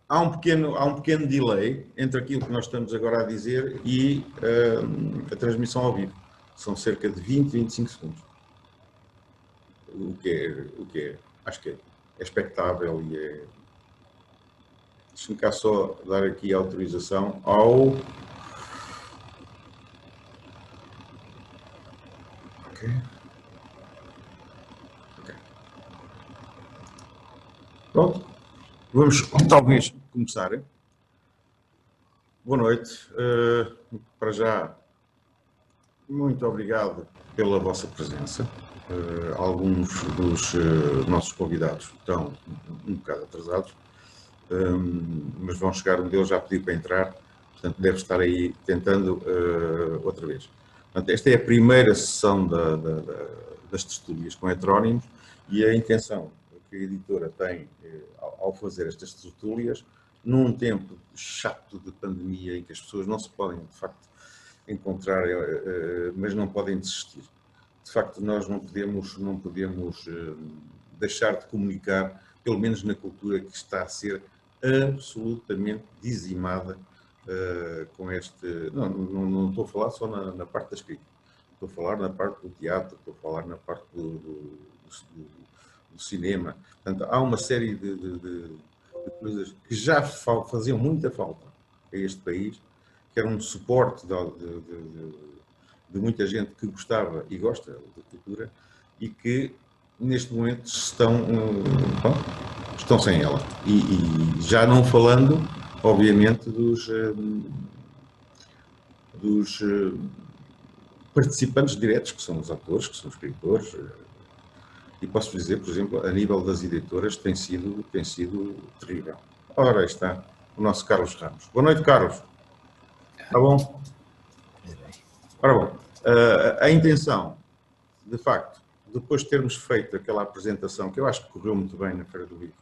há um pequeno delay entre aquilo que nós estamos agora a dizer e a transmissão ao vivo. São cerca de 20, 25 segundos. O que é acho que é expectável e é... Deixa-me cá só dar aqui a autorização ao... Ok. Pronto. Vamos talvez começar. Boa noite. Para já, muito obrigado pela vossa presença. Alguns dos nossos convidados estão um bocado atrasados, mas vão chegar, um deles já pediu para entrar, portanto deve estar aí tentando outra vez. Portanto, esta é a primeira sessão das tertúlias com heterónimos e a intenção que a editora tem ao fazer estas tertúlias, num tempo chato de pandemia em que as pessoas não se podem, de facto, encontrar, mas não podem desistir. De facto, nós não podemos deixar de comunicar, pelo menos na cultura que está a ser absolutamente dizimada com este... Não estou a falar só na parte da escrita, estou a falar na parte do teatro, estou a falar na parte do cinema. Portanto, há uma série de coisas que já faziam muita falta a este país, que era um suporte de muita gente que gostava e gosta da cultura e que neste momento estão sem ela. E já não falando, obviamente, dos participantes diretos, que são os atores, que são os escritores. E posso dizer, por exemplo, a nível das editoras tem sido terrível. Ora, aí está o nosso Carlos Ramos. Boa noite, Carlos. Está bom? Ora bom, a intenção, de facto, depois de termos feito aquela apresentação, que eu acho que correu muito bem na Feira do Livro,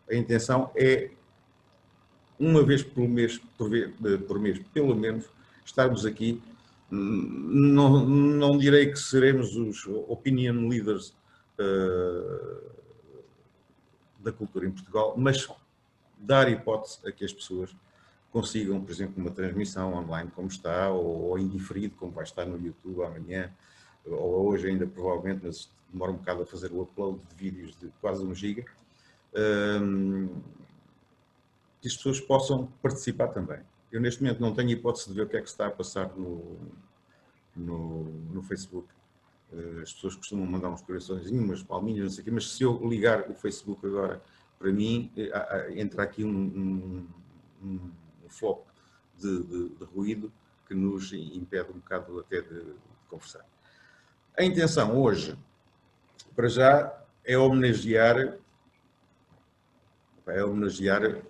a intenção é, uma vez por mês, pelo menos, estarmos aqui. Não direi que seremos os opinion leaders da cultura em Portugal, mas dar hipótese a que as pessoas consigam, por exemplo, uma transmissão online como está, ou indiferido, como vai estar no YouTube amanhã, ou hoje ainda provavelmente, mas demora um bocado a fazer o upload de vídeos de quase 1 giga, que as pessoas possam participar também. Eu neste momento não tenho hipótese de ver o que é que se está a passar no Facebook. As pessoas costumam mandar uns coraçõezinhos, umas palminhas, não sei o quê, mas se eu ligar o Facebook agora, para mim, entra aqui um foco de ruído que nos impede um bocado até de conversar. A intenção hoje, para já, é homenagear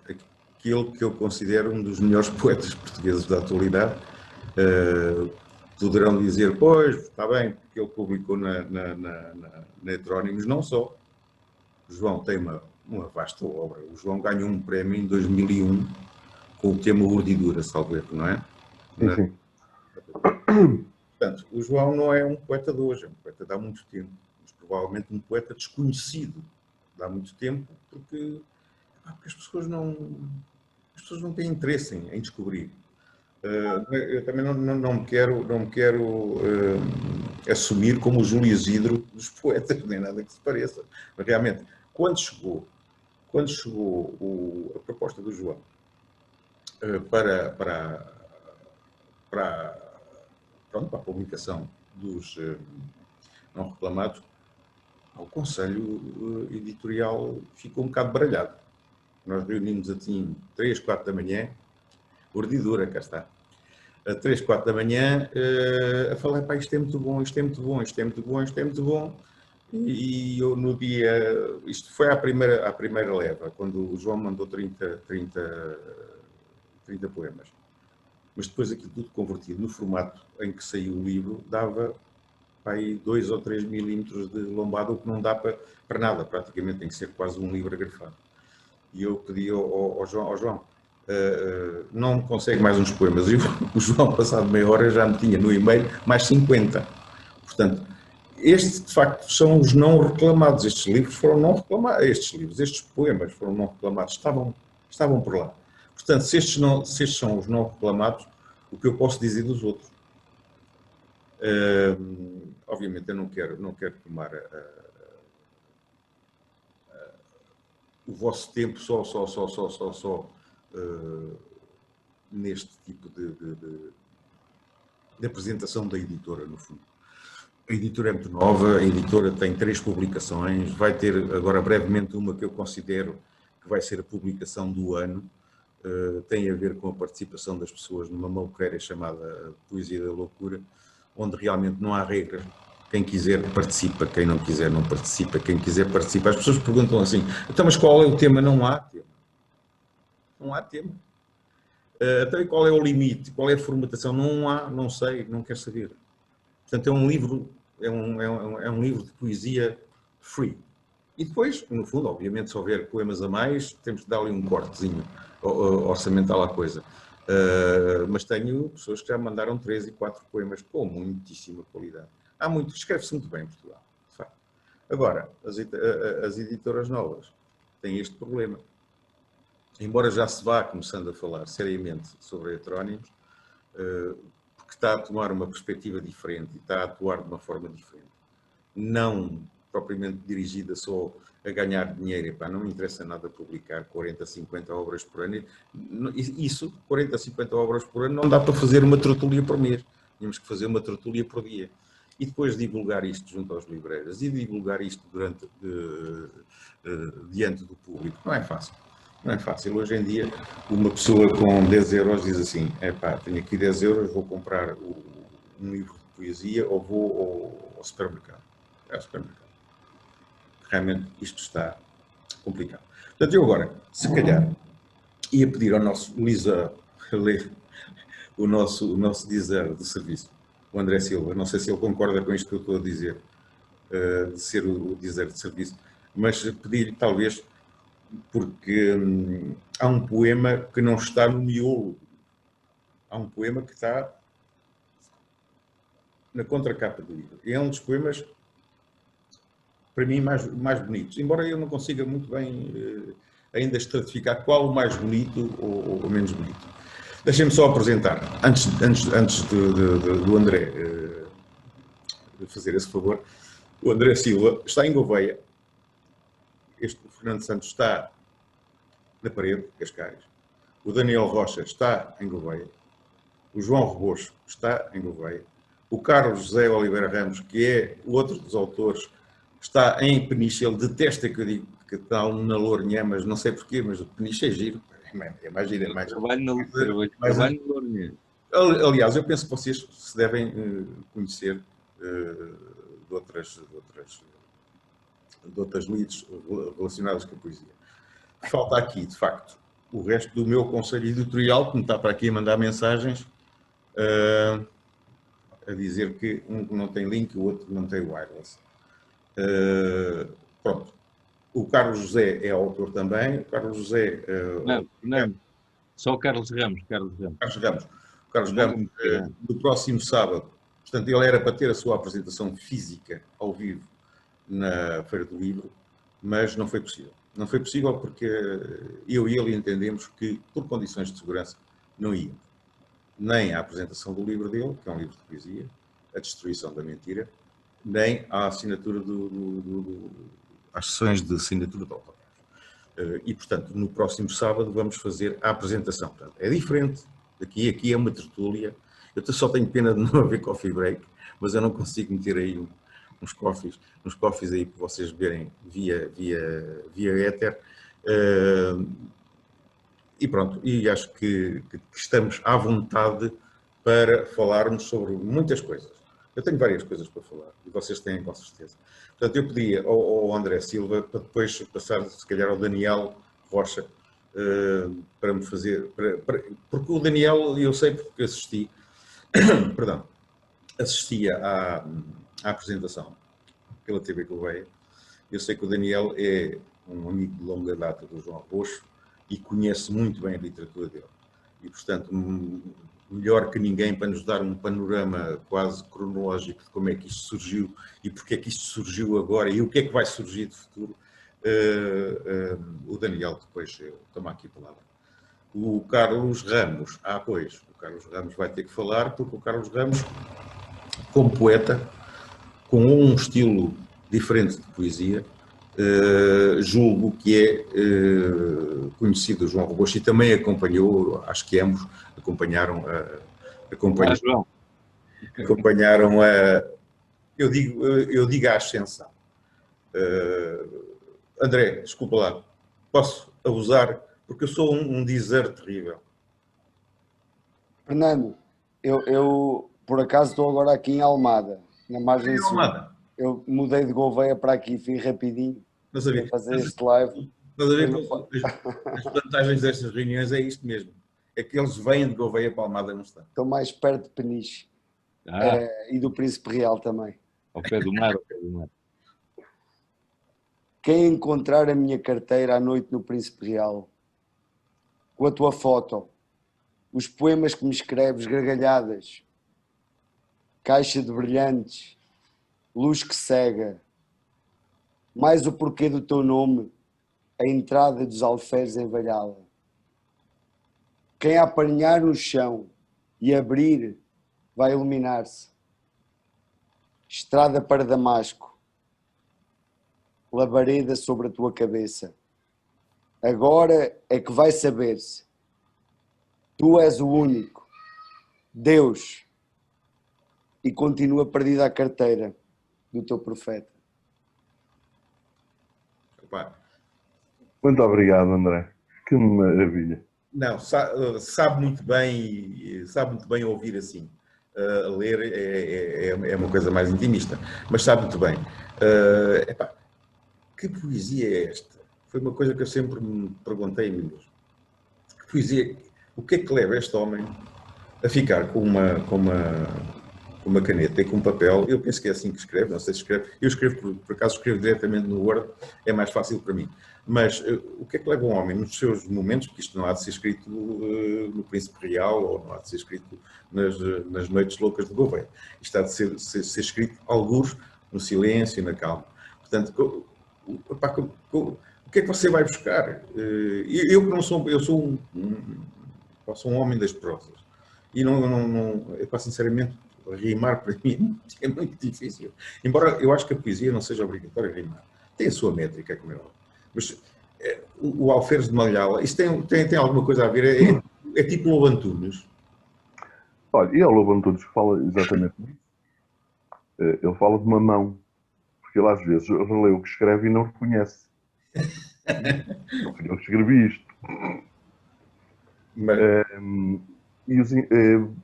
aquele que eu considero um dos melhores poetas portugueses da atualidade. Poderão dizer, pois, está bem, porque ele publicou na Heterónimos, não só. O João tem uma vasta obra. O João ganhou um prémio em 2001 com o tema Urdidura, salvo erro, não é? Sim. Portanto, o João não é um poeta de hoje, é um poeta de há muito tempo, mas provavelmente um poeta desconhecido de há muito tempo, porque as pessoas não têm interesse em descobrir. Eu também não me quero assumir como o Júlio Isidro dos poetas, nem nada que se pareça. Mas realmente, quando chegou a proposta do João para a publicação dos não reclamados, o Conselho Editorial ficou um bocado baralhado. Nós reunimos assim 3, 4 da manhã, Urdidura, cá está. A 3, 4 da manhã, a falar, pá, isto é muito bom, isto é muito bom, isto é muito bom, isto é muito bom. E eu no dia, isto foi à primeira leva, quando o João mandou 30 poemas. Mas depois aquilo tudo convertido no formato em que saiu o livro, dava aí 2 ou 3 milímetros de lombada, o que não dá para nada, praticamente tem que ser quase um livro agrafado. E eu pedi ao João, não consegue mais uns poemas. E o João, passado meia hora, já me tinha no e-mail mais 50. Portanto, Estes, de facto, são os não reclamados. Estes livros foram não reclamados. Estes poemas foram não reclamados. Estavam por lá. Portanto, se estes são os não reclamados, o que eu posso dizer dos outros? Obviamente, eu não quero tomar o vosso tempo só neste tipo de apresentação da editora, no fundo. A editora é muito nova, a editora tem 3 publicações, vai ter agora brevemente uma que eu considero que vai ser a publicação do ano, tem a ver com a participação das pessoas numa maluqueira chamada Poesia da Loucura, onde realmente não há regras. Quem quiser participa, quem não quiser não participa, quem quiser participa. As pessoas perguntam assim, então mas qual é o tema? Não há tema. Não há tema. Então e qual é o limite? Qual é a formatação? Não há, não sei, não quero saber. Portanto, é um livro de poesia free. E depois, no fundo, obviamente, se houver poemas a mais, temos de dar ali um cortezinho orçamental à coisa. Mas tenho pessoas que já me mandaram 3 e 4 poemas com muitíssima qualidade. Escreve-se muito bem em Portugal, de facto. Agora, as editoras novas têm este problema. Embora já se vá começando a falar seriamente sobre heterónimos, porque está a tomar uma perspectiva diferente e está a atuar de uma forma diferente. Não propriamente dirigida só a ganhar dinheiro. Epá, não me interessa nada publicar 40, 50 obras por ano. Isso, 40, 50 obras por ano, não dá para fazer uma tertúlia por mês. Tínhamos que fazer uma tertúlia por dia. E depois divulgar isto junto aos livreiros e divulgar isto diante do público. Não é fácil. Não é fácil. Hoje em dia, uma pessoa com 10 euros diz assim, tenho aqui 10 euros, vou comprar um livro de poesia ou vou ao supermercado. É ao supermercado. Realmente isto está complicado. Portanto, eu agora, se calhar, ia pedir ao nosso Lisa ler o nosso dizer de serviço, o André Silva. Não sei se ele concorda com isto que eu estou a dizer, de ser o dizer de serviço, mas pedir-lhe, talvez, porque há um poema que não está no miolo. Há um poema que está na contracapa do livro. E é um dos poemas, para mim, mais bonitos. Embora eu não consiga muito bem ainda estratificar qual o mais bonito ou menos bonito. Deixem-me só apresentar, antes do André fazer esse favor, o André Silva está em Gouveia. O Fernando Santos está na Parede, Cascais. O Daniel Rocha está em Gouveia. O João Rebocho está em Gouveia. O Carlos José Oliveira Ramos, que é o outro dos autores, está em Peniche. Ele detesta que eu diga que está na Lourinhã, mas não sei porquê, mas o Peniche é giro. É mais giro, é mais giro. Trabalho na Lourinhã. Aliás, eu penso que vocês se devem conhecer de outras leads relacionadas com a poesia. Falta aqui, de facto, o resto do meu conselho editorial, que me está para aqui a mandar mensagens a dizer que um não tem link, o outro não tem wireless. Pronto. O Carlos José é autor também. O Carlos José... Não. Só o Carlos Ramos. Carlos Ramos, no próximo sábado. Portanto, ele era para ter a sua apresentação física ao vivo na Feira do Livro, mas não foi possível. Não foi possível porque eu e ele entendemos que, por condições de segurança, não íamos. Nem à apresentação do livro dele, que é um livro de poesia, A Destruição da Mentira, nem à assinatura às sessões de assinatura do autógrafo. E, portanto, no próximo sábado vamos fazer a apresentação. Portanto, é diferente. Aqui é uma tertúlia. Eu só tenho pena de não haver coffee break, mas eu não consigo meter aí uns coffees aí para vocês verem via éter. E pronto, e acho que estamos à vontade para falarmos sobre muitas coisas. Eu tenho várias coisas para falar, e vocês têm com certeza. Portanto, eu pedi ao André Silva para depois passar, se calhar, ao Daniel Rocha, para me fazer... porque o Daniel, eu sei porque assisti, assistia à apresentação pela TV Gouveia. Eu sei que o Daniel é um amigo de longa data do João Roxo e conhece muito bem a literatura dele. E, portanto, melhor que ninguém para nos dar um panorama quase cronológico de como é que isto surgiu e porque é que isto surgiu agora e o que é que vai surgir de futuro. O Daniel depois toma aqui a palavra. O Carlos Ramos, pois, o Carlos Ramos vai ter que falar, porque o Carlos Ramos, como poeta, com um estilo diferente de poesia, julgo que é conhecido João Robocho e também acompanhou, acho que ambos acompanharam João. acompanharam eu digo a ascensão. André, desculpa lá, posso abusar, porque eu sou um dizer terrível. Fernando, eu por acaso estou agora aqui em Almada, na margem sul. Almada. Eu mudei de Gouveia para aqui, fui rapidinho Não sabia. para fazer este live. Estás a ver as vantagens destas reuniões é isto mesmo. É que eles vêm de Gouveia para Almada, não está. Estou mais perto de Peniche e do Príncipe Real também. Ao pé do mar, ao pé do mar. Quem encontrar a minha carteira à noite no Príncipe Real, com a tua foto, os poemas que me escreves, gargalhadas, caixa de brilhantes, luz que cega, mais o porquê do teu nome, a entrada dos alferes em Valhalla. Quem a apanhar no chão e abrir, vai iluminar-se. Estrada para Damasco, labareda sobre a tua cabeça. Agora é que vai saber-se. Tu és o único, Deus, e continua perdida a carteira do teu profeta. Opa. Muito obrigado, André. Que maravilha. Não, sabe muito bem ouvir assim. Ler é uma coisa mais intimista, mas sabe muito bem. Que poesia é esta? Foi uma coisa que eu sempre me perguntei a mim mesmo. Que poesia, o que é que leva este homem a ficar com uma caneta e com um papel? Eu penso que é assim que escreve, não sei se escreve. Eu escrevo, por acaso escrevo diretamente no Word, é mais fácil para mim. Mas o que é que leva um homem nos seus momentos, porque isto não há de ser escrito no Príncipe Real ou não há de ser escrito nas noites loucas de Gouveia. Isto há de ser escrito algures no silêncio, na calma. Portanto, o que é que você vai buscar? Eu que não sou, eu sou um homem das prosas. E sinceramente, rimar para mim é muito difícil. Embora eu acho que a poesia não seja obrigatória rimar. Tem a sua métrica, como é óbvio. Mas o Alferes de Malhalla, isso tem alguma coisa a ver? É tipo o Lobo Antunes. Olha, e o Lobo Antunes fala exatamente disso. Ele fala de uma mão, porque ele às vezes relê o que escreve e não reconhece. Eu escrevi isto. Mas...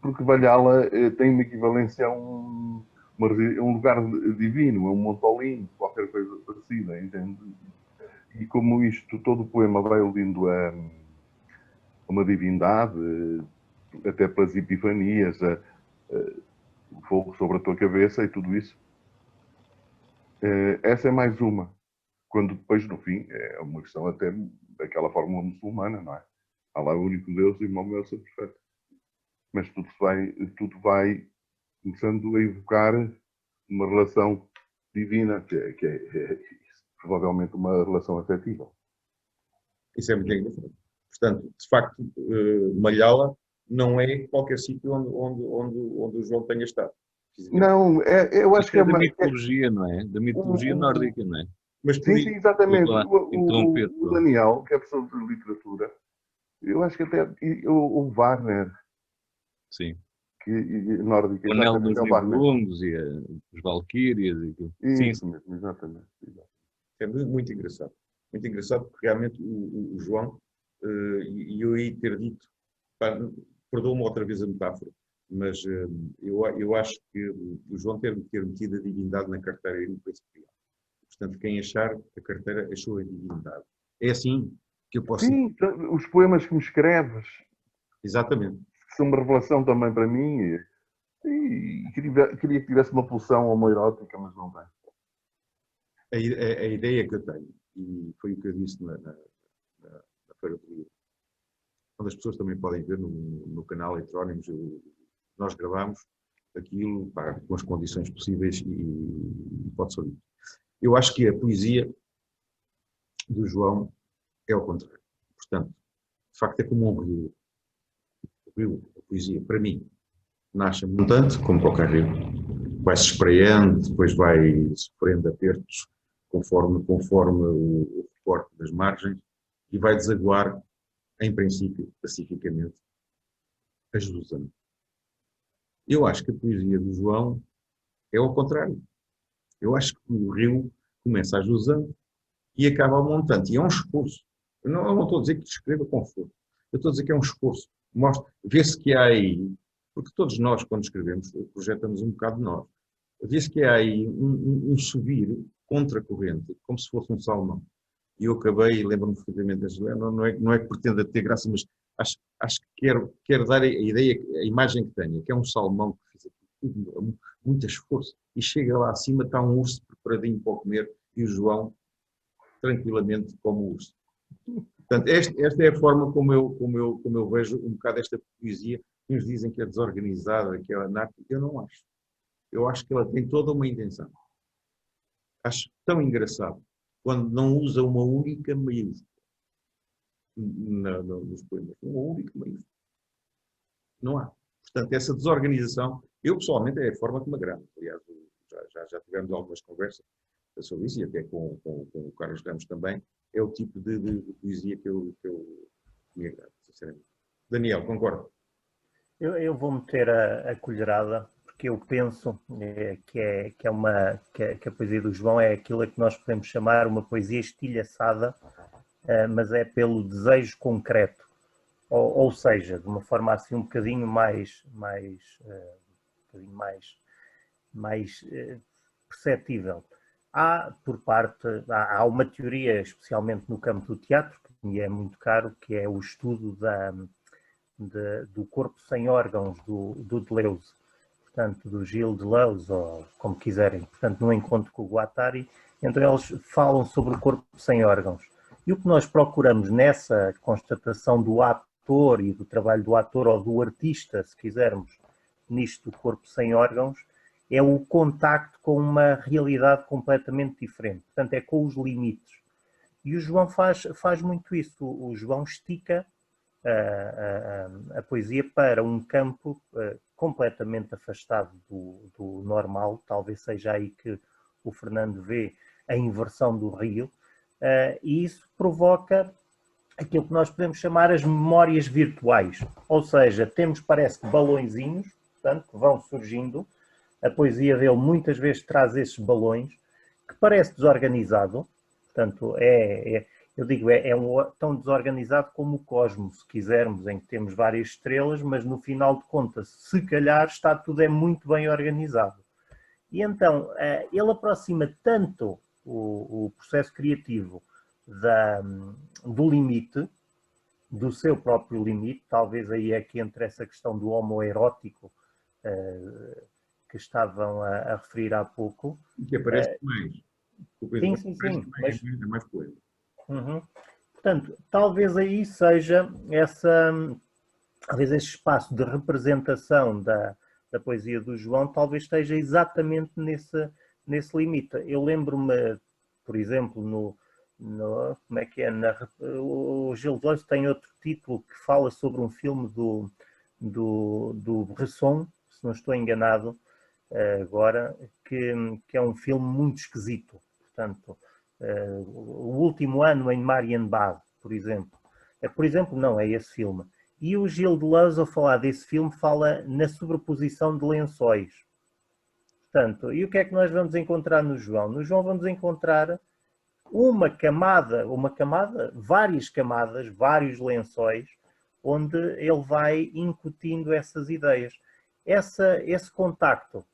porque Valhalla tem uma equivalência a um lugar divino, a um Montolim, qualquer coisa parecida, entende? E como isto, todo o poema vai aludindo a uma divindade, até pelas epifanias, o fogo sobre a tua cabeça e tudo isso, essa é mais uma. Quando depois, no fim, é uma questão até daquela fórmula muçulmana, não é? Allah é o único Deus e Maomé é o seu profeta. Mas tudo vai começando a evocar uma relação divina, que é provavelmente uma relação afetiva. Isso é muito engraçado. Portanto, de facto, Malhalla não é qualquer sítio onde o João tenha estado. Não, eu acho que é da mitologia, não é? Da mitologia nórdica, não é? Mas sim, exatamente. O Daniel, que é professor de literatura, eu acho que até o Wagner, sim, que nórdica, o Anel dos Nibelungos e os Valquírias e aquilo. Isso mesmo, exatamente. É muito engraçado. Muito engraçado porque realmente o João, e eu ia ter dito, perdoa-me outra vez a metáfora, mas eu acho que o João ter metido a divindade na carteira e no Príncipe Real. Portanto, quem achar a carteira achou a divindade. É assim que eu posso... Sim, os poemas que me escreves. Exatamente. São uma revelação também para mim. E queria que tivesse uma pulsão homoerótica, mas não tem. A ideia que eu tenho, e foi o que eu disse na Feira do Livro, onde as pessoas também podem ver no canal Heterónimos, nós gravamos aquilo pá, com as condições possíveis e pode ser dito. Eu acho que a poesia do João é ao contrário. Portanto, de facto é como um rio. O rio, a poesia, para mim, nasce abundante, como qualquer rio. Vai-se espraiando, depois vai sofrendo apertos conforme o recorte das margens e vai desaguar, em princípio, pacificamente, a Jusante. Eu acho que a poesia do João é ao contrário. Eu acho que o rio começa a Jusante e acaba ao montante. E é um esforço. Eu não estou a dizer que escreva com força. Eu estou a dizer que é um esforço. Vê-se que há aí, porque todos nós, quando escrevemos, projetamos um bocado de nós. Vê-se que há aí um subir contra a corrente, como se fosse um salmão. E eu acabei, lembro-me perfeitamente desta ideia, não é que pretenda ter graça, mas acho que quero dar a ideia, a imagem que tenho, que é um salmão que fez tudo, muito esforço, e chega lá acima, está um urso preparadinho para comer, e o João, tranquilamente, come o urso. Portanto, esta é a forma como eu vejo um bocado esta poesia. Uns dizem que é desorganizada, que é anárquica. Eu não acho. Eu acho que ela tem toda uma intenção. Acho tão engraçado quando não usa uma única maiúscula nos poemas. Uma única maiúscula. Não há. Portanto, essa desorganização, eu pessoalmente é a forma que me agrada. Aliás, já tivemos algumas conversas sobre isso, e até com o Carlos Ramos também. É o tipo de poesia que eu me agrada, sinceramente. Daniel, concorda? Eu vou meter a colherada, porque eu penso que a poesia do João é aquilo a que nós podemos chamar uma poesia estilhaçada, mas é pelo desejo concreto. Ou seja, de uma forma assim um bocadinho mais perceptível. Há uma teoria, especialmente no campo do teatro, que me é muito caro, que é o estudo do corpo sem órgãos do Deleuze, portanto, do Gilles Deleuze, ou como quiserem, portanto, no encontro com o Guattari. Então eles falam sobre o corpo sem órgãos. E o que nós procuramos nessa constatação do ator e do trabalho do ator ou do artista, se quisermos, nisto do corpo sem órgãos, é o contacto com uma realidade completamente diferente. Portanto, é com os limites. E o João faz muito isso. O João estica a poesia para um campo completamente afastado do normal. Talvez seja aí que o Fernando vê a inversão do rio. E isso provoca aquilo que nós podemos chamar as memórias virtuais. Ou seja, parece que balõezinhos, portanto, que vão surgindo. A poesia dele muitas vezes traz esses balões, que parece desorganizado, portanto, eu digo, tão desorganizado como o cosmos, se quisermos, em que temos várias estrelas, mas no final de contas, se calhar, tudo é muito bem organizado. E então, ele aproxima tanto o processo criativo do limite, do seu próprio limite, talvez aí é que entre essa questão do homoerótico, que estavam a referir há pouco. E que aparece mais. Sim. É mais poema. Uhum. Portanto, talvez aí seja talvez esse espaço de representação da poesia do João, talvez esteja exatamente nesse limite. Eu lembro-me, por exemplo, como é que é? O Gilles Deleuze tem outro título que fala sobre um filme do Bresson, se não estou enganado, agora, que é um filme muito esquisito. Portanto, o último ano em Marienbad, por exemplo. Por exemplo, não, é esse filme. E o Gilles Deleuze, ao falar desse filme, fala na sobreposição de lençóis. Portanto, e o que é que nós vamos encontrar no João? No João vamos encontrar várias camadas, vários lençóis, onde ele vai incutindo essas ideias. Esse contacto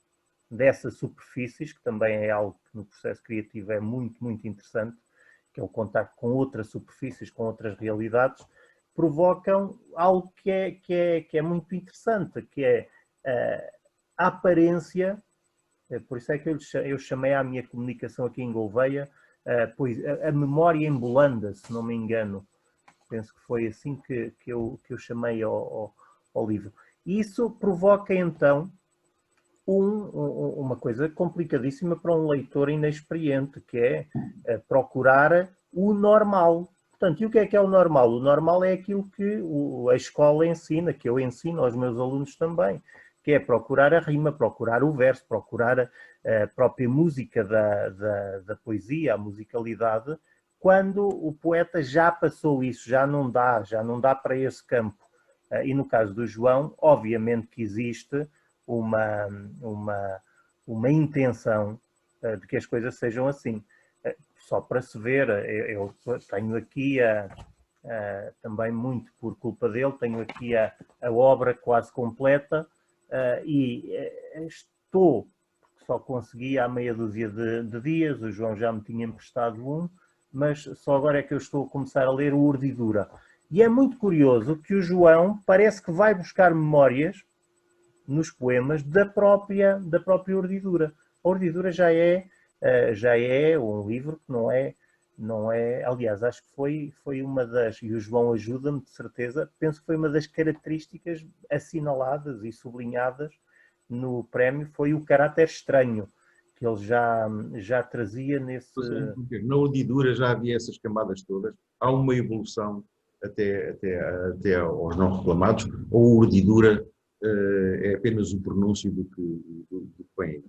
dessas superfícies, que também é algo que no processo criativo é muito, muito interessante, que é o contacto com outras superfícies, com outras realidades, provocam algo que é muito interessante, que é a aparência. Por isso é que eu chamei à minha comunicação aqui em Gouveia a memória em Bolanda, se não me engano, Penso que foi assim que eu chamei ao livro. Isso provoca então uma coisa complicadíssima para um leitor inexperiente, que é procurar o normal. Portanto, e o que é o normal? O normal é aquilo que a escola ensina, que eu ensino aos meus alunos também, que é procurar a rima, procurar o verso, procurar a própria música da poesia, a musicalidade, quando o poeta já passou isso, já não dá para esse campo. E no caso do João, obviamente que existe uma intenção de que as coisas sejam assim. Só para se ver, eu tenho aqui, também muito por culpa dele, tenho aqui a obra quase completa e estou, só consegui há meia dúzia de dias, o João já me tinha emprestado um, mas só agora é que eu estou a começar a ler o Urdidura. E é muito curioso que o João parece que vai buscar memórias nos poemas da própria Urdidura. A Urdidura já é um livro que não é, aliás, acho que foi uma das, e o João ajuda-me de certeza, penso que foi uma das características assinaladas e sublinhadas no prémio, foi o caráter estranho que ele já trazia nesse... Na Urdidura já havia essas camadas todas, há uma evolução até aos não reclamados, ou a Urdidura é apenas o pronúncio do que vem.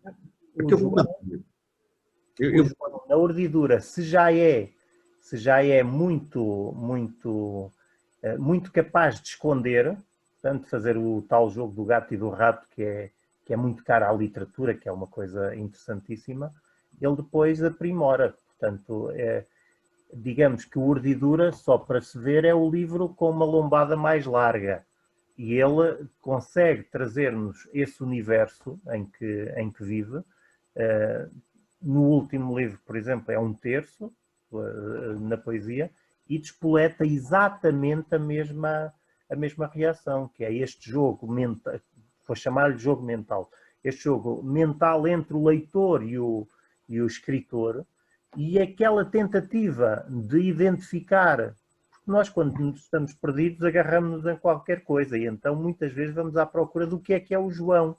Na Urdidura, se já é muito capaz de esconder, portanto, fazer o tal jogo do gato e do rato, que é muito caro à literatura, que é uma coisa interessantíssima, ele depois aprimora. Portanto, digamos que o Urdidura, só para se ver, é o livro com uma lombada mais larga. E ele consegue trazer-nos esse universo em que vive. No último livro, por exemplo, é 1/3 na poesia, e despoleta exatamente a mesma reação, que é este jogo mental, vou chamar-lhe jogo mental, este jogo mental entre o leitor e o escritor, e aquela tentativa de identificar, porque nós quando estamos perdidos agarramos-nos em qualquer coisa, e então muitas vezes vamos à procura do que é o João.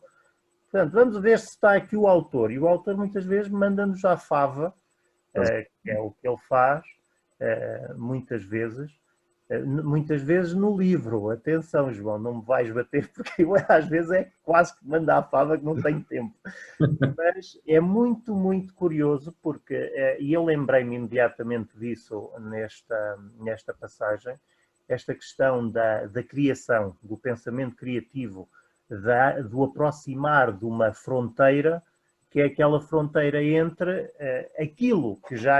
Portanto, vamos ver se está aqui o autor, e o autor muitas vezes manda-nos à fava, que é o que ele faz, muitas vezes no livro. Atenção, João, não me vais bater, porque eu às vezes é quase que manda à fava que não tenho tempo. Mas é muito, muito curioso, porque, e eu lembrei-me imediatamente disso nesta passagem, esta questão da criação, do pensamento criativo, do aproximar de uma fronteira, que é aquela fronteira entre aquilo que já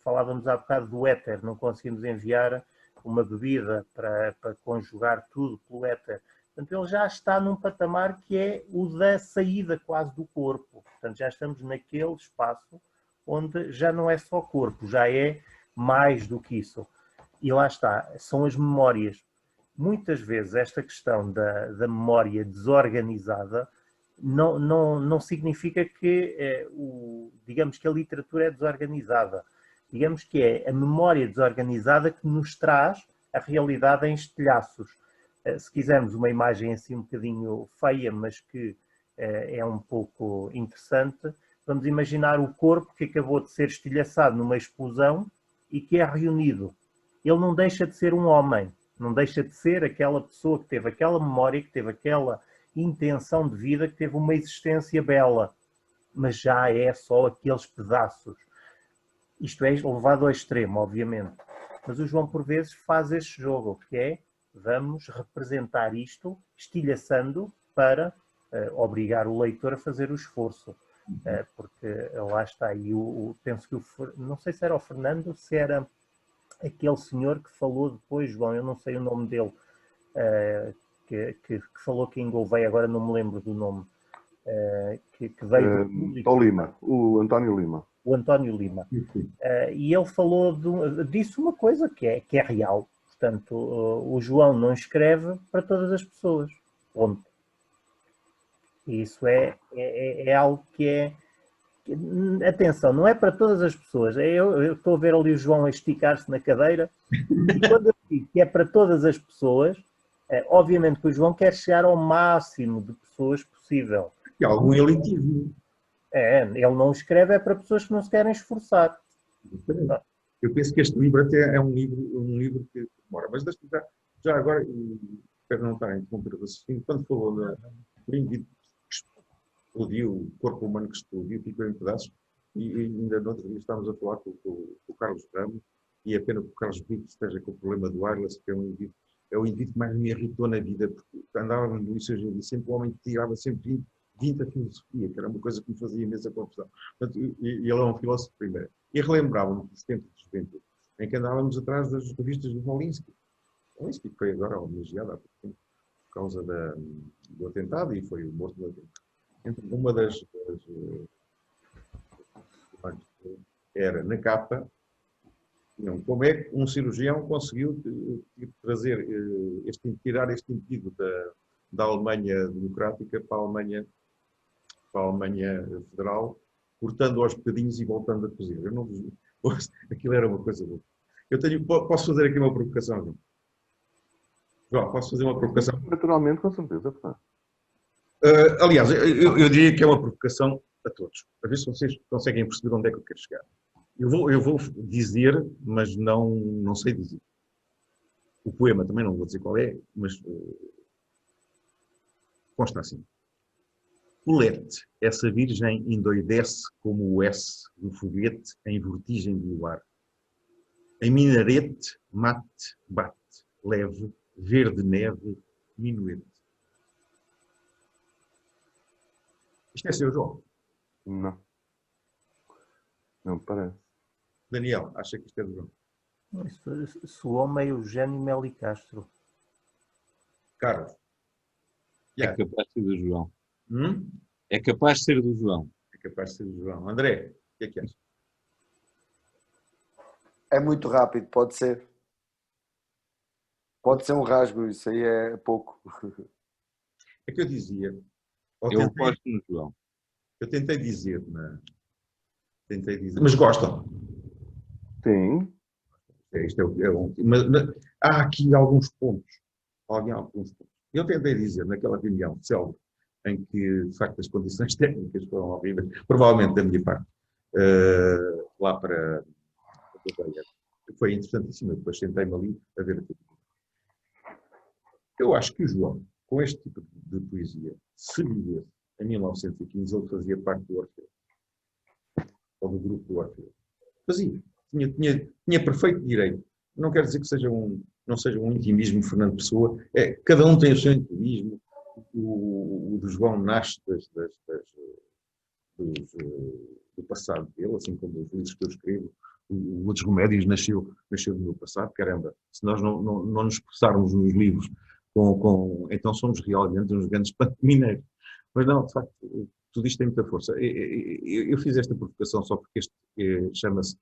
falávamos há bocado do éter, não conseguimos enviar uma bebida para conjugar tudo pelo éter. Portanto, ele já está num patamar que é o da saída quase do corpo. Portanto, já estamos naquele espaço onde já não é só corpo, já é mais do que isso. E lá está, são as memórias. Muitas vezes esta questão da memória desorganizada não significa que, digamos que a literatura é desorganizada. Digamos que é a memória desorganizada que nos traz a realidade em estilhaços. Se quisermos uma imagem assim um bocadinho feia, mas que é um pouco interessante, vamos imaginar o corpo que acabou de ser estilhaçado numa explosão e que é reunido. Ele não deixa de ser um homem, não deixa de ser aquela pessoa que teve aquela memória, que teve aquela intenção de vida, que teve uma existência bela, mas já é só aqueles pedaços. Isto é levado ao extremo, obviamente. Mas o João, por vezes, faz este jogo, que é, vamos representar isto, estilhaçando, para obrigar o leitor a fazer o esforço. Porque lá está, e penso que não sei se era o Fernando, se era aquele senhor que falou depois, João, eu não sei o nome dele, que falou que em Gouveia, agora não me lembro do nome, que veio do público. O António Lima. O António Lima. E ele falou disse uma coisa que é real. Portanto, o João não escreve para todas as pessoas. Ponto. E isso é algo que Atenção, não é para todas as pessoas. Eu estou a ver ali o João a esticar-se na cadeira. E quando eu digo que é para todas as pessoas, obviamente que o João quer chegar ao máximo de pessoas possível. E algum elitismo. Ele não escreve é para pessoas que não se querem esforçar. Eu penso que este livro até é um livro que demora. Mas deixa-me já agora, espero não estar a interromper o raciocínio, quando falou do indivíduo que explodiu, o corpo humano que explodiu, ficou em pedaços, e ainda no outro dia estávamos a falar com o Carlos Ramos, e é pena que o Carlos Brito esteja com o problema do wireless, que é o indivíduo que mais me irritou na vida, porque andava no Liceu Gil Vicente, o homem tirava sempre 20 a filosofia, que era uma coisa que me fazia imensa confusão. Portanto, e ele é um filósofo primeiro. E relembrava-me dos tempos de juventude, em que andávamos atrás das revistas do Wolinski. Wolinski foi agora homenageado há pouco tempo, por causa do atentado, e foi morto no atentado. Então, uma das era, na capa, não, como é que um cirurgião conseguiu tirar este indivíduo da Alemanha democrática para a Alemanha federal, cortando aos bocadinhos e voltando a cozer. Eu não, aquilo era uma coisa boa. Posso fazer aqui uma provocação, João? João, posso fazer uma provocação? Naturalmente, com certeza. Aliás, eu diria que é uma provocação a todos. A ver se vocês conseguem perceber onde é que eu quero chegar. Eu vou dizer, mas não sei dizer. O poema também não vou dizer qual é, mas consta assim. Colete, essa virgem endoidece como o S do foguete em vertigem de luar. Em minarete, mate, bate, leve, verde neve, minuete. Isto é seu, João? Não. Não parece. Daniel, acha que isto é do João? Isso soou meio Eugênio Meli Castro. Carlos? É capaz de ser do João. Hum? É capaz de ser do João. É capaz de ser do João. André, o que é que achas? É muito rápido, pode ser. Pode ser um rasgo, isso aí é pouco. É que eu dizia... Eu aposto no João. Eu tentei dizer, mas gostam. Sim. Isto mas há aqui alguns pontos. Eu tentei dizer naquela reunião célebre, em que, de facto, as condições técnicas foram horríveis, provavelmente da minha parte, lá para... Foi interessantíssimo, eu depois sentei-me ali a ver aquilo. Eu acho que o João, com este tipo de poesia, se vivesse em 1915, ele fazia parte do Orfeu. Ou do grupo do Orfeu. Fazia. Tinha perfeito direito. Não quer dizer que não seja um intimismo de Fernando Pessoa. Cada um tem o seu intimismo. O do João nasce do passado dele, assim como os livros que eu escrevo. O Dos Remédios nasceu do meu passado. Caramba, se nós não nos expressarmos nos livros, então somos realmente uns grandes pantomineiros. Mas não, de facto, tudo isto tem muita força. Eu fiz esta provocação só porque este chama-se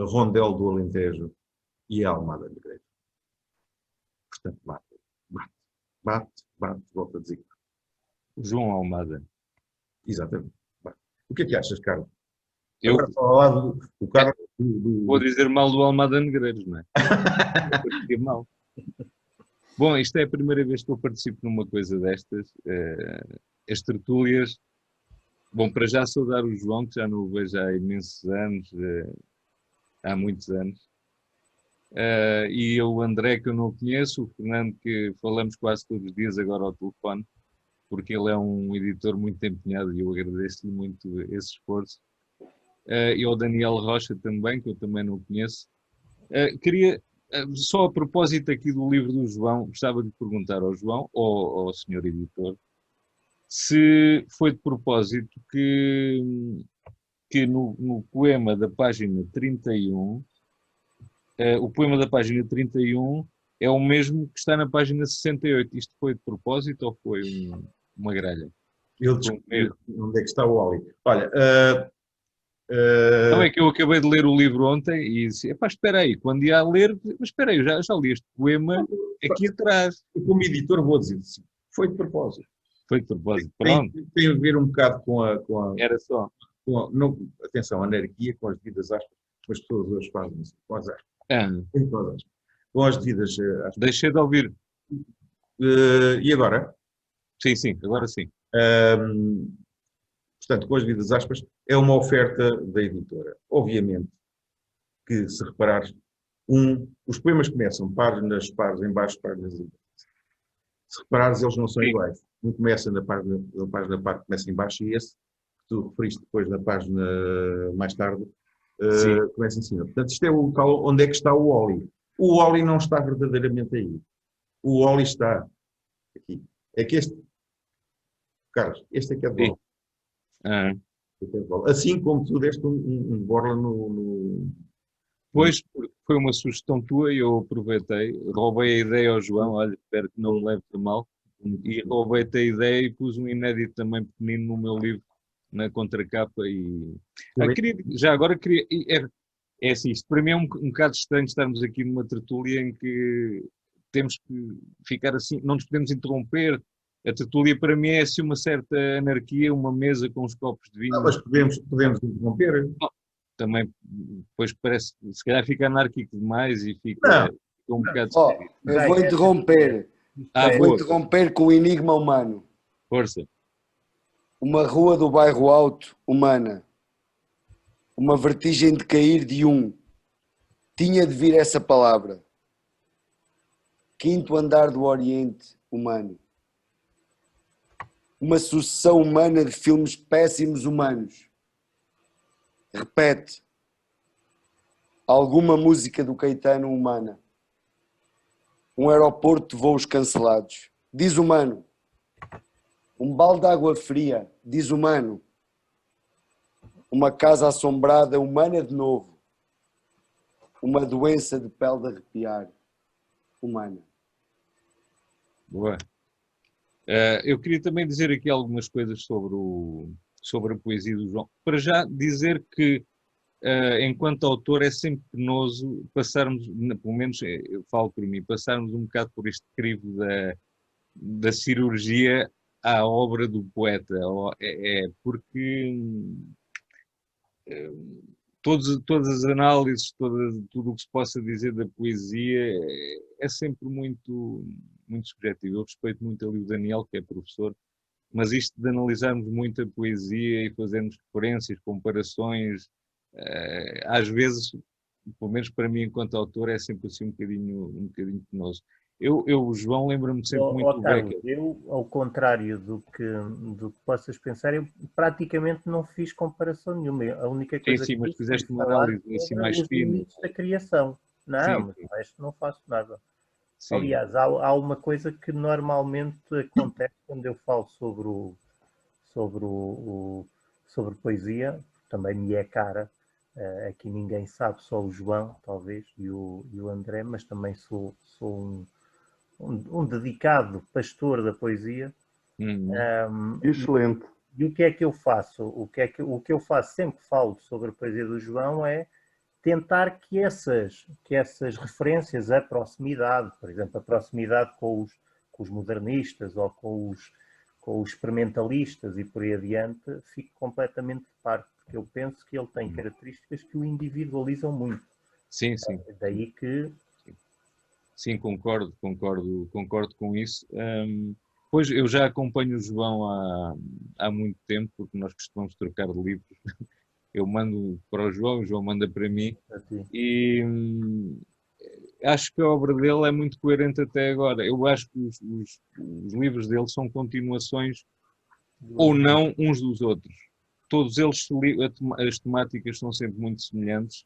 Rondel do Alentejo e é a Almada Negreira. Portanto, bate, volta a dizer. João Almada. Exatamente. Bate. O que é que achas, Carlos? Eu agora falar do Carlos... vou dizer mal do Almada Negreiros, não é? É mal. Bom, isto é a primeira vez que eu participo numa coisa destas. As tertúlias. Bom, para já saudar o João, que já não o vejo há imensos anos, há muitos anos. E o André, que eu não conheço, o Fernando, que falamos quase todos os dias agora ao telefone, porque ele é um editor muito empenhado e eu agradeço-lhe muito esse esforço. E ao Daniel Rocha também, que eu também não conheço. Queria, só a propósito aqui do livro do João, gostava de perguntar ao João, ou ao senhor editor, se foi de propósito que no poema da página 31, o poema da página 31 é o mesmo que está na página 68. Isto foi de propósito ou foi uma gralha? Eu descobri onde é que está o Oli. Olha, Não é que eu acabei de ler o livro ontem e disse, epá, espera aí, quando ia a ler, mas espera aí, eu já li este poema aqui atrás. Como editor vou dizer, foi de propósito. Foi de propósito, pronto. Tem a ver um bocado com a... Era só. atenção, anarquia com as devidas aspas, as pessoas hoje fazem isso, com as aspas, Ah, com as aspas. Com as devidas aspas. deixei de ouvir. E agora? Sim, sim, agora sim. Portanto, com as devidas aspas, é uma oferta da editora. Obviamente que, se reparares, os poemas começam páginas, pares em baixo, páginas em baixo. Se reparares, eles não são Sim. iguais. Um começa na página par começa em baixo e esse que tu referiste depois na página mais tarde Sim. começa em cima. Portanto, isto é o local onde é que está o Oli. O Oli não está verdadeiramente aí. O Oli está aqui. É que este, Carlos, este é que é de bola. Ah, Este é de bola. Assim como tu deste um borla no... pois, foi uma sugestão tua e eu aproveitei, roubei a ideia ao João, olha, espero que não me leve de mal, e roubei-te a ideia e pus um inédito também pequenino no meu livro, na contracapa e... já agora queria... É assim, isto para mim é um bocado estranho estarmos aqui numa tertúlia em que temos que ficar assim, não nos podemos interromper. A tertúlia para mim é assim uma certa anarquia, uma mesa com os copos de vinho. Mas podemos interromper. Também, depois parece, se calhar fica anárquico demais e fica um bocado... Eu vou interromper. Vou boa. interromper com o enigma humano. Força. Uma rua do bairro alto, humana. Uma vertigem de cair de tinha de vir essa palavra. Quinto andar do Oriente, humano. Uma sucessão humana de filmes péssimos humanos. Repete. Alguma música do Caetano humana. Um aeroporto de voos cancelados. Desumano. Um balde de água fria. Desumano. Uma casa assombrada humana de novo. Uma doença de pele de arrepiar. Humana. Boa. Eu queria também dizer aqui algumas coisas sobre a poesia do João. Para já dizer que, enquanto autor, é sempre penoso passarmos, pelo menos eu falo por mim, passarmos um bocado por este crivo da cirurgia à obra do poeta. Porque todas as análises, tudo o que se possa dizer da poesia é sempre muito, muito subjetivo. Eu respeito muito ali o Daniel, que é professor, mas isto de analisarmos muito a poesia e fazermos referências, comparações, às vezes, pelo menos para mim enquanto autor, é sempre assim um bocadinho penoso. João, lembra-me sempre muito do Carlos, Beckett. eu, ao contrário do que possas pensar, eu praticamente não fiz comparação nenhuma. A única coisa Sim, que mas fiz fizeste foi uma falar análise assim sobre mais os fina. limites da criação. Não, Sim. mas o resto não faço nada. Sim. Aliás, há uma coisa que normalmente acontece quando eu falo sobre poesia, também me é cara. Aqui ninguém sabe, só o João, talvez, e o André, mas também sou um dedicado pastor da poesia. Excelente. E o que é que eu faço? O que eu faço, sempre que falo sobre a poesia do João, é tentar que essas referências, a proximidade, por exemplo, a proximidade com os modernistas ou com os experimentalistas e por aí adiante, fique completamente de parte, porque eu penso que ele tem características que o individualizam muito. Sim. Daí que... Sim, concordo com isso. Pois eu já acompanho o João há muito tempo, porque nós costumamos trocar de livros. Eu mando para o João manda para mim. Assim, E acho que a obra dele é muito coerente até agora. Eu acho que os livros dele são continuações ou não uns dos outros. Todos eles, as temáticas são sempre muito semelhantes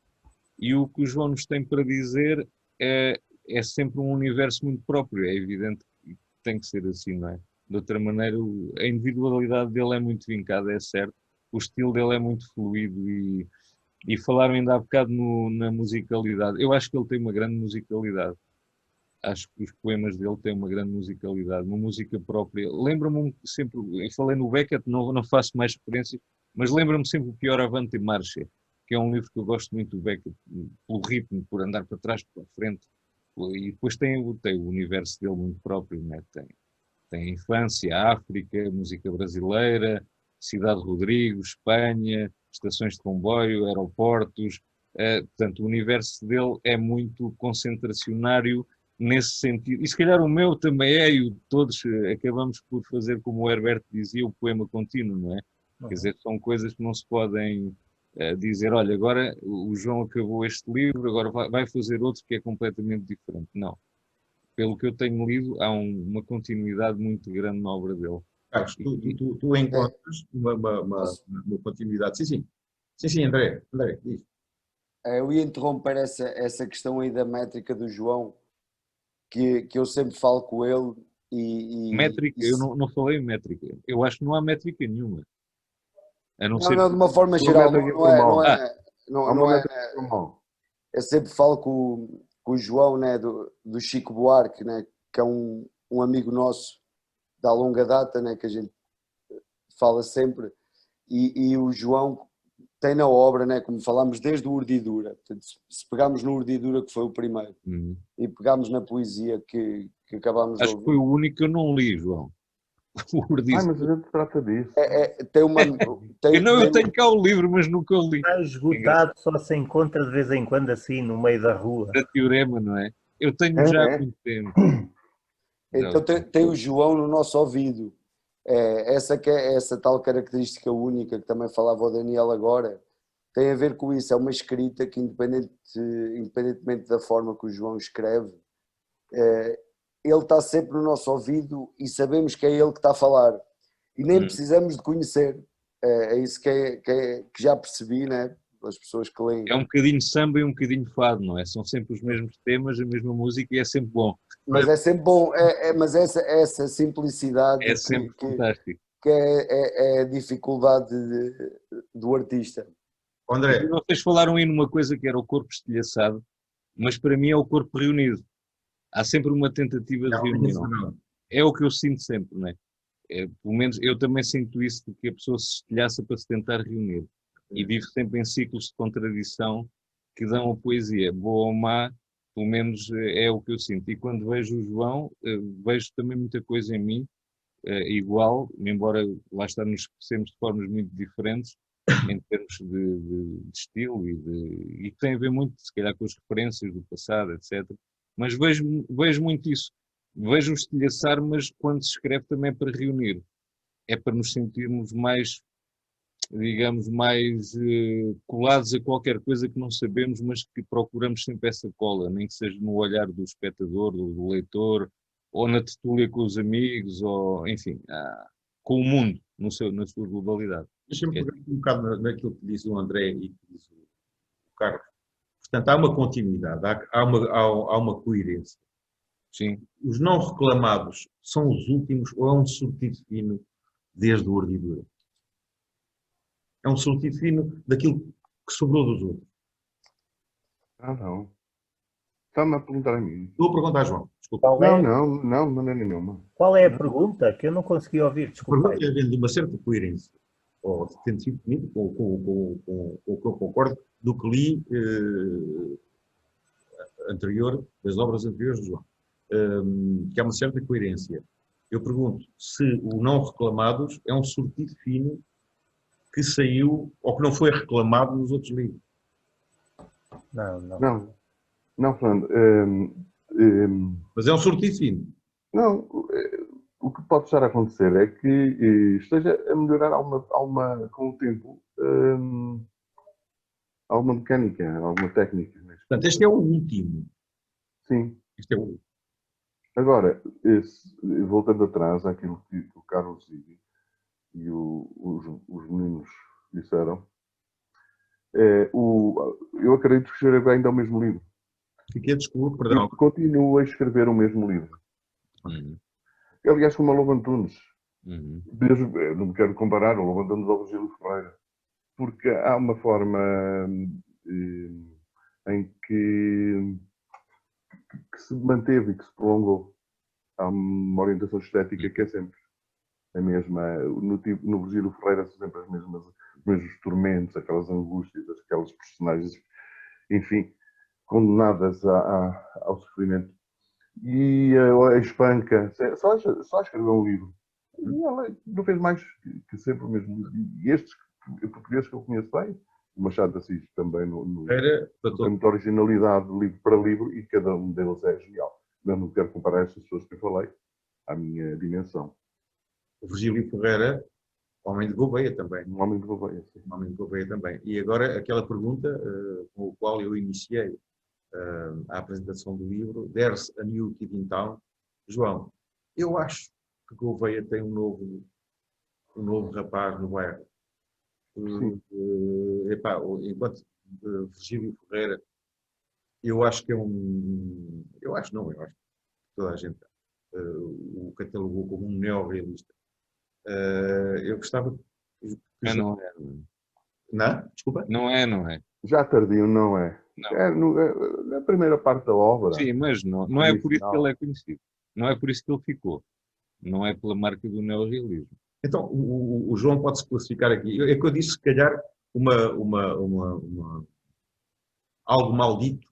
e o que o João nos tem para dizer é sempre um universo muito próprio. É evidente que tem que ser assim, não é? De outra maneira, a individualidade dele é muito vincada, é certo. O estilo dele é muito fluido e falaram ainda há bocado na musicalidade. Eu acho que ele tem uma grande musicalidade. Acho que os poemas dele têm uma grande musicalidade, uma música própria. Lembra-me sempre, eu falei no Beckett, não faço mais referências, mas lembra-me sempre o Pior Avante Marcha, que é um livro que eu gosto muito do Beckett, pelo ritmo, por andar para trás, para a frente. E depois tem o universo dele muito próprio, né? Tem a infância, a África, a música brasileira, Cidade Rodrigo, Espanha, estações de comboio, aeroportos. Portanto, o universo dele é muito concentracionário nesse sentido. E se calhar o meu também é, e o de todos acabamos por fazer, como o Herbert dizia, o poema contínuo, não é? Quer dizer, são coisas que não se podem dizer, olha, agora o João acabou este livro, agora vai fazer outro que é completamente diferente. Não. Pelo que eu tenho lido, há uma continuidade muito grande na obra dele. Carlos, tu encontras uma continuidade. Sim, sim. Sim, sim, André. André, diz. Eu ia interromper essa questão aí da métrica do João, que eu sempre falo com ele Métrica, eu não falei em métrica. Eu acho que não há métrica nenhuma. A não não, ser não, de uma forma Uma geral, métrica não é, não informal. é, Há uma não é, métrica informal. eu sempre falo com o João, né, do Chico Buarque, né, que é um amigo nosso da longa data, né, que a gente fala sempre, e o João tem na obra, né, como falámos, desde o Urdidura. Portanto, se pegarmos no Urdidura, que foi o primeiro, e pegarmos na poesia que acabámos de Acho que foi ouvir, o único que eu não li, João. O Ai, Urdice. mas a gente trata disso. tem uma. Eu tenho cá o livro, mas nunca o li. Está esgotado, só se encontra de vez em quando assim, no meio da rua. Da Teorema, não é? Eu tenho já há muito tempo. Então tem o João no nosso ouvido. Essa tal característica única que também falava o Daniel agora, tem a ver com isso. É uma escrita que, independentemente da forma que o João escreve, ele está sempre no nosso ouvido e sabemos que é ele que está a falar. E nem precisamos de conhecer. É isso que já percebi, né? As pessoas que leem. É um bocadinho samba e um bocadinho fado, não é? São sempre os mesmos temas, a mesma música e é sempre bom. Mas é sempre bom, mas essa simplicidade É sempre fantástico. que é a dificuldade do artista. André, E vocês falaram aí numa coisa que era o corpo estilhaçado, mas para mim é o corpo reunido. Há sempre uma tentativa de reunião. É o que eu sinto sempre, não é? Pelo menos eu também sinto isso, de que a pessoa se estilhaça para se tentar reunir. E vive sempre em ciclos de contradição que dão a poesia, boa ou má, pelo menos é o que eu sinto. E quando vejo o João, vejo também muita coisa em mim, igual, embora lá está nos expressemos de formas muito diferentes, em termos de estilo e que tem a ver muito, se calhar, com as referências do passado, etc. Mas vejo muito isso. Vejo-o estilhaçar, mas quando se escreve também é para reunir. É para nos sentirmos mais, digamos, mais colados a qualquer coisa que não sabemos, mas que procuramos sempre essa cola, nem que seja no olhar do espectador, do leitor, ou na tertúlia com os amigos, ou, enfim, com o mundo na sua globalidade. deixa-me pegar um bocado naquilo que diz o André e que diz o Carlos. Portanto, há uma continuidade, há uma coerência. Sim. Os não reclamados são os últimos ou é um surtido fino desde o Urdidura? É um surtido fino daquilo que sobrou dos outros. Ah, não. Está-me a perguntar a mim. Vou perguntar a João, desculpa. Não, de maneira nenhuma. Qual é a pergunta? Que eu não consegui ouvir, A desculpa. pergunta é de uma certa coerência, ou tendo sido definido com o que eu concordo, do que li das obras anteriores de João. Que há uma certa coerência. Eu pergunto se o não reclamados é um surtido fino que saiu ou que não foi reclamado nos outros livros. Não, Fernando. Mas é um surtido fino. Não, o que pode estar a acontecer é que esteja a melhorar com o tempo alguma mecânica, alguma técnica. Portanto, este é o último. Sim. Este é o último. Agora, voltando atrás àquilo que o Carlos e os meninos disseram, eu acredito que escrever ainda o mesmo livro. Fiquei desculpa, perdão. Continuo a escrever o mesmo livro. Aliás, como a Lobo Antunes. Não me quero comparar o Lobo Antunes ao Virgílio Ferreira. Porque há uma forma em que se manteve e que se prolongou. Há uma orientação estética que é sempre a mesma. No Virgílio Ferreira são sempre os mesmos tormentos, aquelas angústias, aquelas personagens, enfim, condenadas ao sofrimento. E a Espanca só escreveu um livro. E ela não fez mais que sempre o mesmo livro. E estes português que eu conheço bem, o Machado de Assis também Era para tem todo. muita originalidade de livro para livro e cada um deles é genial. Eu não quero comparar estas pessoas que eu falei à minha dimensão. O Virgílio Ferreira, homem de Gouveia também. Um homem de Gouveia, sim. Um homem de Gouveia também. E agora aquela pergunta com a qual eu iniciei a apresentação do livro, There's a New Kid in Town. João, eu acho que Gouveia tem um novo rapaz no bairro. Sim. Epá, enquanto Virgílio Ferreira, eu acho que eu acho que toda a gente o catalogou como um neorrealista. Eu gostava que Mas não é. Não? Desculpa? Não é, não é. Já tardio, não é? Não. Na primeira parte da obra. Sim, mas não é por isso que Inicial. ele é conhecido. Não é por isso que ele ficou. Não é pela marca do neorrealismo. Então, o João pode-se classificar aqui. É que eu disse, se calhar, algo mal dito,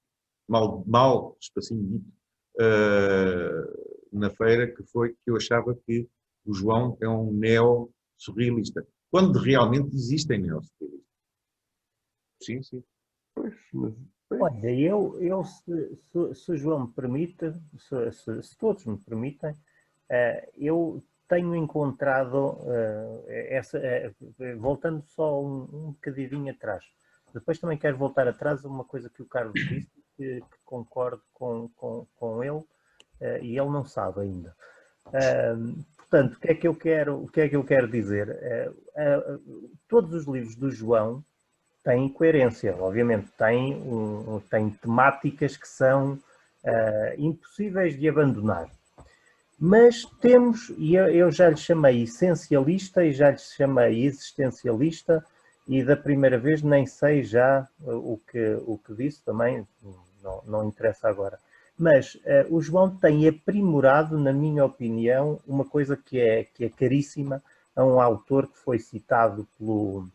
espacinho dito, na feira, que foi que eu achava que o João é um neo-surrealista. Quando realmente existem neo-surrealistas. Sim, sim. Pois, mas, bem, Olha, se o João me permite, se todos me permitem, eu tenho encontrado, voltando só um bocadinho atrás, depois também quero voltar atrás a uma coisa que o Carlos disse, que concordo com ele, e ele não sabe ainda. Portanto, o que é que eu quero dizer? Todos os livros do João têm coerência, obviamente, têm temáticas que são impossíveis de abandonar. Mas temos, e eu já lhe chamei essencialista e já lhe chamei existencialista, e da primeira vez nem sei já o que disse também, não interessa agora. Mas o João tem aprimorado, na minha opinião, uma coisa que é caríssima a um autor que foi citado pelo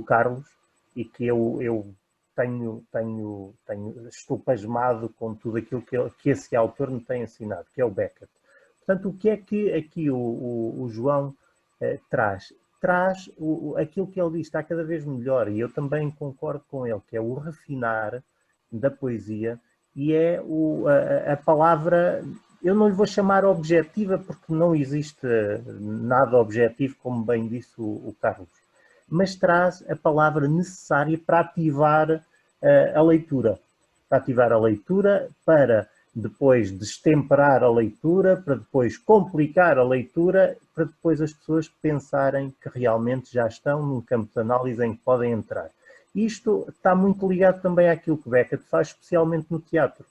Carlos, e que eu estou pasmado com tudo aquilo que esse autor me tem ensinado, que é o Beckett. Portanto, o que é que aqui o João traz? Traz aquilo que ele diz, está cada vez melhor, e eu também concordo com ele, que é o refinar da poesia, e é a palavra, eu não lhe vou chamar objetiva, porque não existe nada objetivo, como bem disse o Carlos, mas traz a palavra necessária para ativar a leitura. Para ativar a leitura, para depois destemperar a leitura, para depois complicar a leitura, para depois as pessoas pensarem que realmente já estão num campo de análise em que podem entrar. Isto está muito ligado também àquilo que Beckett faz, especialmente no teatro.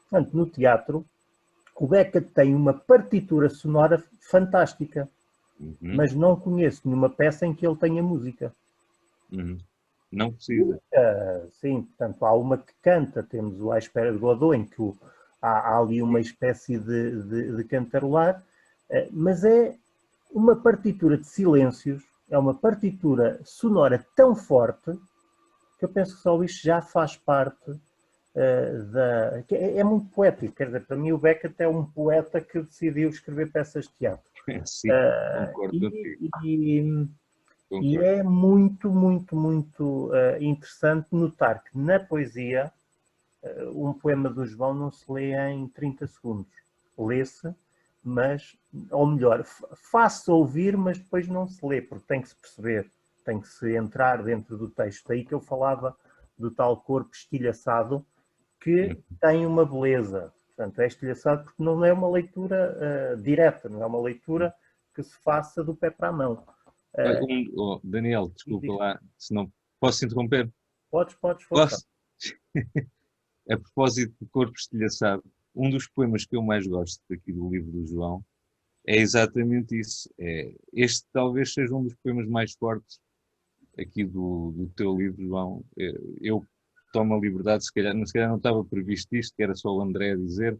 Portanto, no teatro, o Beckett tem uma partitura sonora fantástica. Mas não conheço nenhuma peça em que ele tenha música. Não precisa. Sim, portanto, há uma que canta, temos o À Espera de Godot, em que há ali uma espécie de cantarolar, mas é uma partitura de silêncios, é uma partitura sonora tão forte que eu penso que só isto já faz parte é muito poético, quer dizer, para mim o Beckett é um poeta que decidiu escrever peças de teatro. Sim, concordo contigo. E é muito, muito, muito interessante notar que na poesia um poema do João não se lê em 30 segundos. Lê-se, mas, ou melhor, faz-se ouvir, mas depois não se lê, porque tem que se perceber, tem que se entrar dentro do texto. Daí que eu falava do tal corpo estilhaçado, que tem uma beleza. Portanto, é estilhaçado porque não é uma leitura direta, não é uma leitura que se faça do pé para a mão. Daniel, desculpa lá, se não posso interromper? Podes, posso. A propósito do corpo estilhaçado, um dos poemas que eu mais gosto aqui do livro do João é exatamente isso. Este talvez seja um dos poemas mais fortes aqui do teu livro, João. Eu tomo a liberdade, se calhar não estava previsto isto, que era só o André a dizer,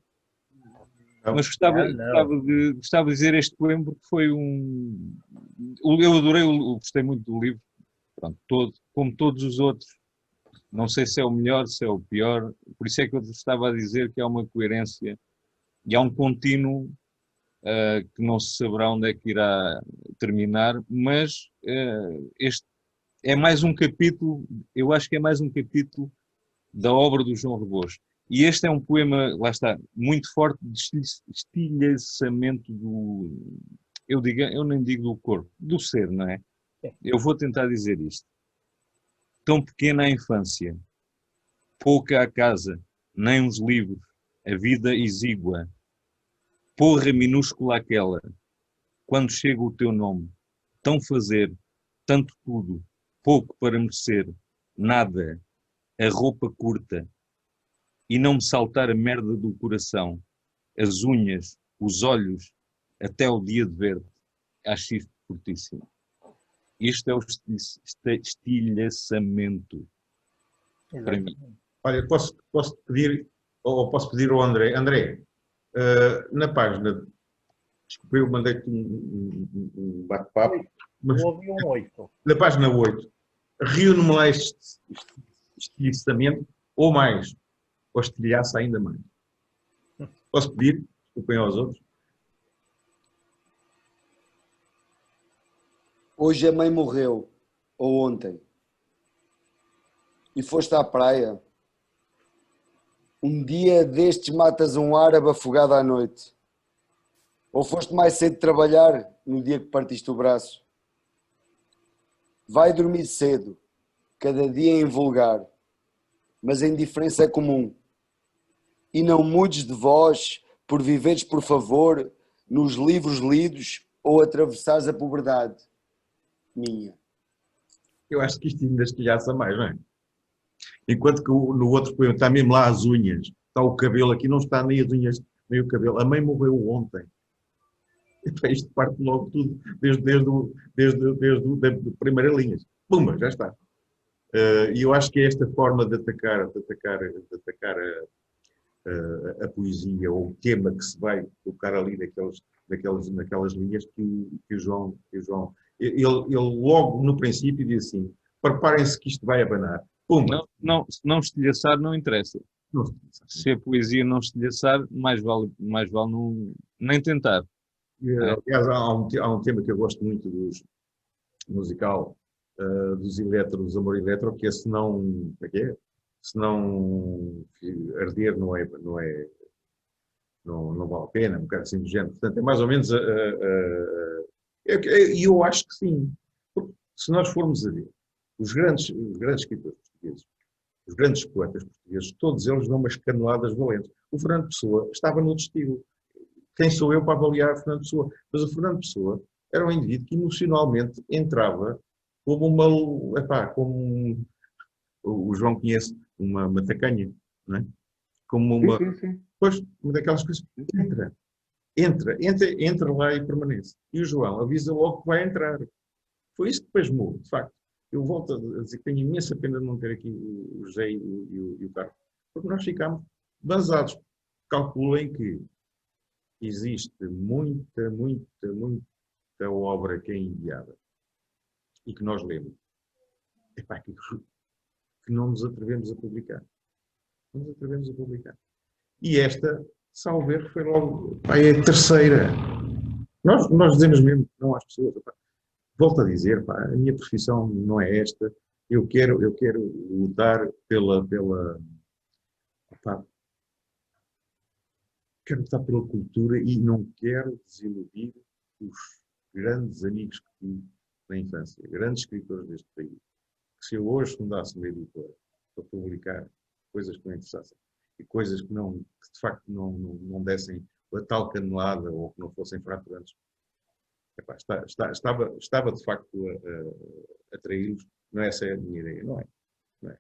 mas gostava de dizer este poema porque foi eu adorei, gostei muito do livro, pronto, como todos os outros. Não sei se é o melhor, se é o pior, por isso é que eu estava a dizer que há uma coerência e há um contínuo que não se saberá onde é que irá terminar, mas é mais um capítulo, eu acho que é mais um capítulo da obra do João Rebouças. E este é um poema, lá está, muito forte de estilhaçamento do, eu nem digo do corpo, do ser, não é? Eu vou tentar dizer isto. Tão pequena a infância, pouca a casa, nem os livros, a vida exígua, porra minúscula aquela, quando chega o teu nome, tão fazer, tanto tudo, pouco para merecer, nada, a roupa curta, e não me saltar a merda do coração, as unhas, os olhos, até o dia de ver-te. Acho isto fortíssimo. Isto é o estilhaçamento para mim. Olha, posso pedir, ou posso pedir ao André. André, na página, desculpa, eu mandei-te um bate-papo, mas Eu ouvi um 8. na página 8, reúne-me lá este estilhaçamento, ou mais, ou estilhaça ainda mais. Posso pedir? Desculpem aos outros. Hoje a mãe morreu, ou ontem, e foste à praia. Um dia destes matas um árabe afogado à noite. Ou foste mais cedo trabalhar no dia que partiste o braço. Vai dormir cedo, cada dia em vulgar, mas a indiferença é comum. E não mudes de voz por viveres por favor nos livros lidos ou atravessares a puberdade. Minha. Eu acho que isto ainda estilhaça mais, não é? Enquanto que no outro poema está mesmo lá as unhas, está o cabelo, aqui não está nem as unhas, nem o cabelo. A mãe morreu ontem. Então, isto parte logo tudo, desde a primeira linha. Pumba, já está. E eu acho que é esta forma de atacar a poesia, ou o tema que se vai colocar ali naquelas linhas que o João ele logo no princípio diz assim: preparem-se que isto vai abanar. Pumba. Se não estilhaçar, não interessa. Não. Se a poesia não estilhaçar, mais vale não, nem tentar. Aliás, há um tema que eu gosto muito musical dos Eletros, Amor Eletro, que é se não arder não vale a pena, um bocado assim do género. Portanto, é mais ou menos e eu acho que sim. Porque se nós formos a ver os grandes escritores portugueses, os grandes poetas portugueses, todos eles dão umas caneladas valentes. O Fernando Pessoa estava no destino. Quem sou eu para avaliar Fernando Pessoa? Mas o Fernando Pessoa era um indivíduo que emocionalmente entrava como o João conhece, uma tacanha, não é? Como uma, Sim. pois, uma daquelas coisas, entra lá e permanece. E o João avisa logo que vai entrar. Foi isso que depois mudou, de facto. Eu volto a dizer que tenho imensa pena de não ter aqui o José e o Carlos, porque nós ficámos basados. Calculem que existe muita obra que é enviada e que nós lemos. Epá, que não nos atrevemos a publicar. Não nos atrevemos a publicar. E esta, salvo erro, foi logo é a terceira. Nós dizemos mesmo que não às pessoas. Epá. Volto a dizer, pá, a minha profissão não é esta. Eu quero lutar quero lutar pela cultura e não quero desiludir os grandes amigos que tive na infância, grandes escritores deste país. Que se eu hoje fundasse uma editora para publicar coisas que me interessassem e coisas que de facto não dessem a tal canelada ou que não fossem fraturantes, epá, estava de facto a traí-los. Não é essa a minha ideia, não é?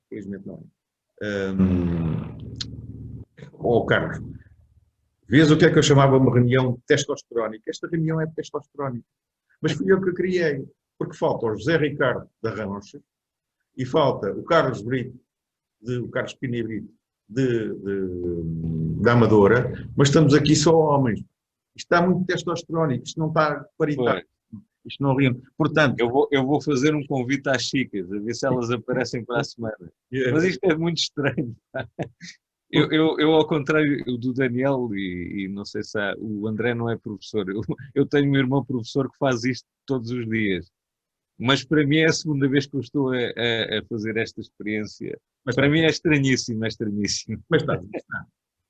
Felizmente não é. Carlos, vês o que é que eu chamava uma reunião testosterónica? Esta reunião é testosterónica. Mas fui eu que a criei, porque falta o José Ricardo da Rancha e falta o Carlos Brito, o Carlos Pina Brito da Amadora, mas estamos aqui só homens. Isto está muito testosterónico, isto não está paritário. Isto não rima. Portanto, eu vou fazer um convite às chicas, a ver se elas aparecem para a semana. Mas isto é muito estranho. Eu ao contrário do Daniel, e não sei se o André não é professor, eu tenho um irmão professor que faz isto todos os dias. Mas para mim é a segunda vez que eu estou a fazer esta experiência. Mas Para mim é estranhíssimo, é estranhíssimo. Mas está.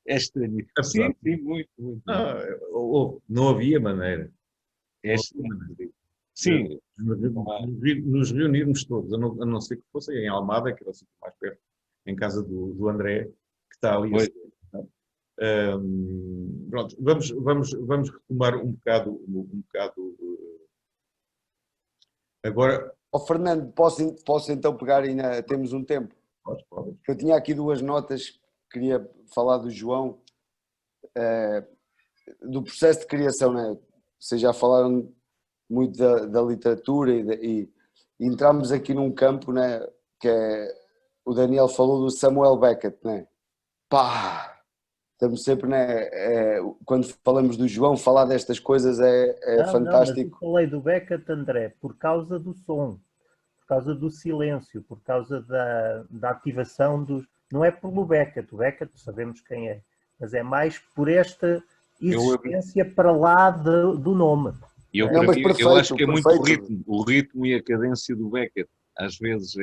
É estranhíssimo. Apesar Sim, sim, muito, muito. Não havia maneira. É estranhíssimo. Sim, não há. Nos reunirmos todos, a não ser que fosse em Almada, que era o sítio mais perto, em casa do André, que está ali. Pois. Pronto, vamos retomar um bocado. Agora. Fernando, posso então pegar ainda, temos um tempo. Pode. Eu tinha aqui duas notas que queria falar do João, do processo de criação, né? Vocês já falaram muito da literatura e entramos aqui num campo, né, que é, o Daniel falou do Samuel Beckett, né? Pá! Estamos sempre, né, quando falamos do João, falar destas coisas é fantástico. Não, mas eu falei do Beckett, André, por causa do som, por causa do silêncio, por causa da ativação dos... Não é pelo Beckett, o Beckett sabemos quem é, mas é mais por esta existência para lá do nome. Eu acho que é muito o ritmo e a cadência do Beckett. Às vezes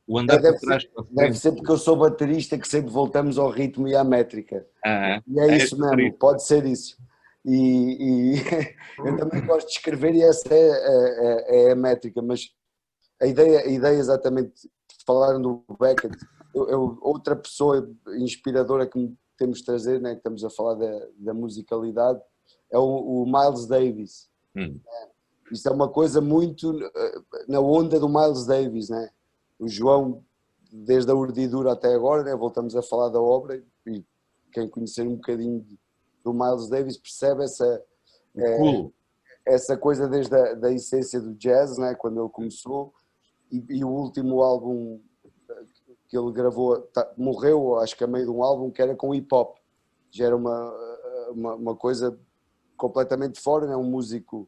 o andar por trás para frente. Deve ser porque eu sou baterista que sempre voltamos ao ritmo e à métrica. E é isso mesmo, ritmo. pode ser isso. E eu também gosto de escrever e essa é a métrica, mas a ideia exatamente de falar do Beckett, outra pessoa inspiradora que temos de trazer, né, que estamos a falar da musicalidade, é o Miles Davis. Isto é uma coisa muito na onda do Miles Davis, né? O João, desde a urdidura até agora, né? Voltamos a falar da obra e quem conhecer um bocadinho do Miles Davis percebe essa coisa desde da essência do jazz, né? Quando ele começou, e o último álbum que ele gravou, morreu acho que a meio de um álbum que era com hip hop, já era uma coisa completamente fora, né? Um músico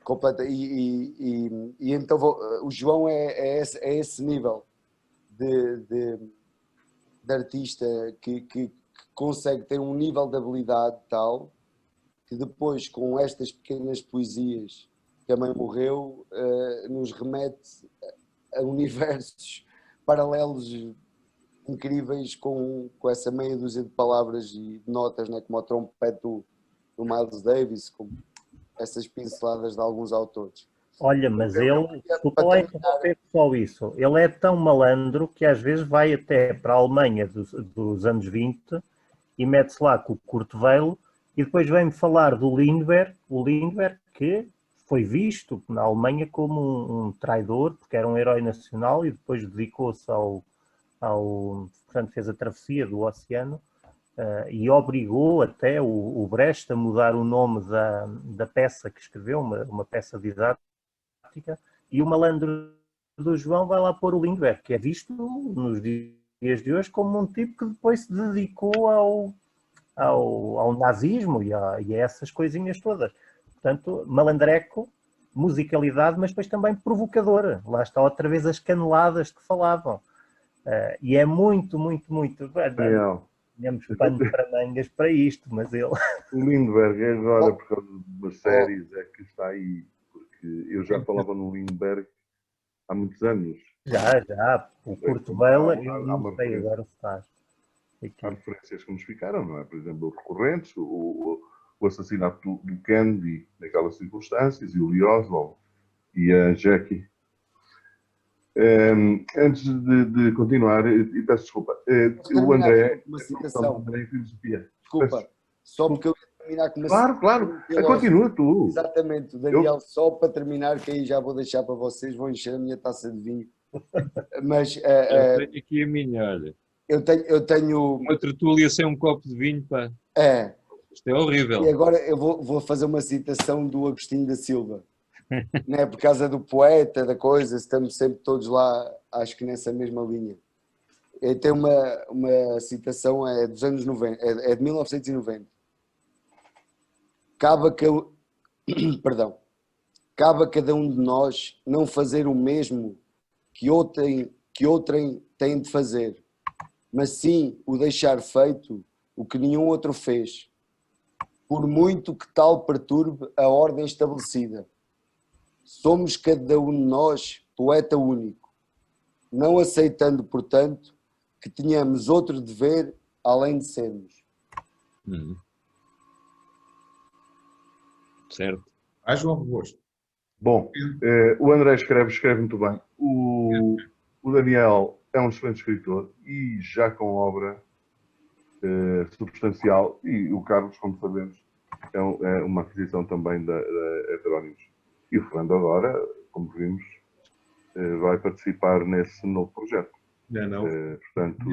completo, e então o João é esse nível de artista que consegue ter um nível de habilidade tal que depois com estas pequenas poesias que a mãe morreu nos remete a universos paralelos incríveis com essa meia dúzia de palavras e de notas, né? Como o trompete do Miles Davis, como essas pinceladas de alguns autores. Olha, mas ele, desculpa lá interromper só isso, ele é tão malandro que às vezes vai até para a Alemanha dos anos 20 e mete-se lá com o Kurt Weill e depois vem-me falar do Lindbergh, o Lindbergh que foi visto na Alemanha como um traidor, porque era um herói nacional e depois dedicou-se portanto fez a travessia do oceano, e obrigou até o Brecht a mudar o nome da peça que escreveu, uma peça didática, e o malandro do João vai lá pôr o Lindbergh, que é visto nos dias de hoje como um tipo que depois se dedicou ao nazismo e a essas coisinhas todas. Portanto, malandreco, musicalidade, mas depois também provocadora. Lá está outra vez as caneladas que falavam. E é muito... Real. Temos pano para mangas para isto, mas ele... O Lindbergh, agora por causa de umas séries, é que está aí, porque eu já falava no Lindbergh há muitos anos. Já. O Kurt Weill, eu não sei agora se faz. Há referências que nos ficaram, não é? Por exemplo, os recorrentes, o assassinato do Kennedy naquelas circunstâncias, e o Lee Oswald e a Jackie. Antes de continuar, e peço desculpa, o André... Uma citação. André em filosofia. Desculpa, só porque eu ia terminar com uma citação. Claro, continua tu. Exatamente, o Daniel, só para terminar, que aí já vou deixar para vocês, vou encher a minha taça de vinho. Mas eu tenho aqui a minha, olha. Eu tenho... Uma tertúlia sem um copo de vinho, pá. Isto é horrível. E agora eu vou fazer uma citação do Agostinho da Silva. Né? Por causa do poeta, da coisa, estamos sempre todos lá, acho que nessa mesma linha. Tem uma citação, dos anos 90, é de 1990. Cabe a cada um de nós não fazer o mesmo que outrem tem de fazer, mas sim o deixar feito o que nenhum outro fez, por muito que tal perturbe a ordem estabelecida. Somos cada um de nós poeta único, não aceitando, portanto, que tenhamos outro dever além de sermos. Certo. Ah, João Robusto. Bom, o André escreve muito bem. O Daniel é um excelente escritor e já com obra substancial. E o Carlos, como sabemos, é uma aquisição também da Heterónimos. E o Fernando agora, como vimos, vai participar nesse novo projeto. Não. Portanto,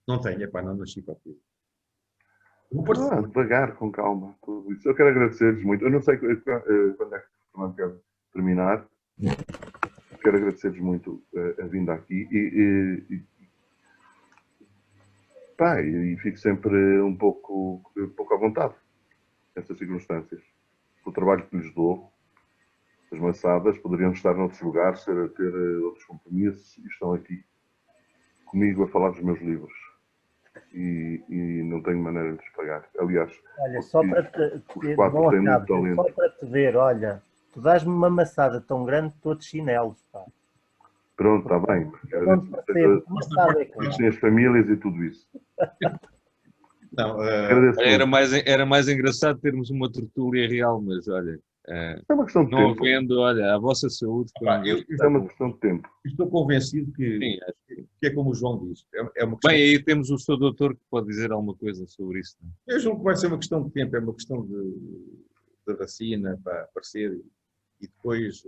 Não tenho, epá, não nasci para aquilo. Vou participar. devagar, com calma, tudo isso. Eu quero agradecer-lhes muito. Eu não sei quando é que o Fernando quer terminar. Quero agradecer-lhes muito a vinda aqui e fico sempre um pouco à vontade nestas circunstâncias. O trabalho que lhes dou, as maçadas, poderiam estar noutros lugares, ter outros compromissos e estão aqui comigo a falar dos meus livros. E não tenho maneira de lhes pagar. Aliás, Olha, só para te, os quatro bom, têm muito Cabo, talento. só para te ver, olha, tu dás-me uma maçada tão grande que estou de chinelos, pá. Pronto, está bem. Eu não te percebo, que maçada é que Eles têm as famílias e tudo isso. Não, Agradeço muito. Era mais engraçado termos uma tertúlia real, mas olha, É uma questão de não tempo. havendo, olha, a vossa saúde foi um gosto. Isto é uma questão de tempo. estou convencido que, Sim, acho que é como o João diz. É uma questão. Bem, aí temos o seu doutor que pode dizer alguma coisa sobre isso. Não é? Eu julgo que vai ser uma questão de tempo, é uma questão da vacina para aparecer e depois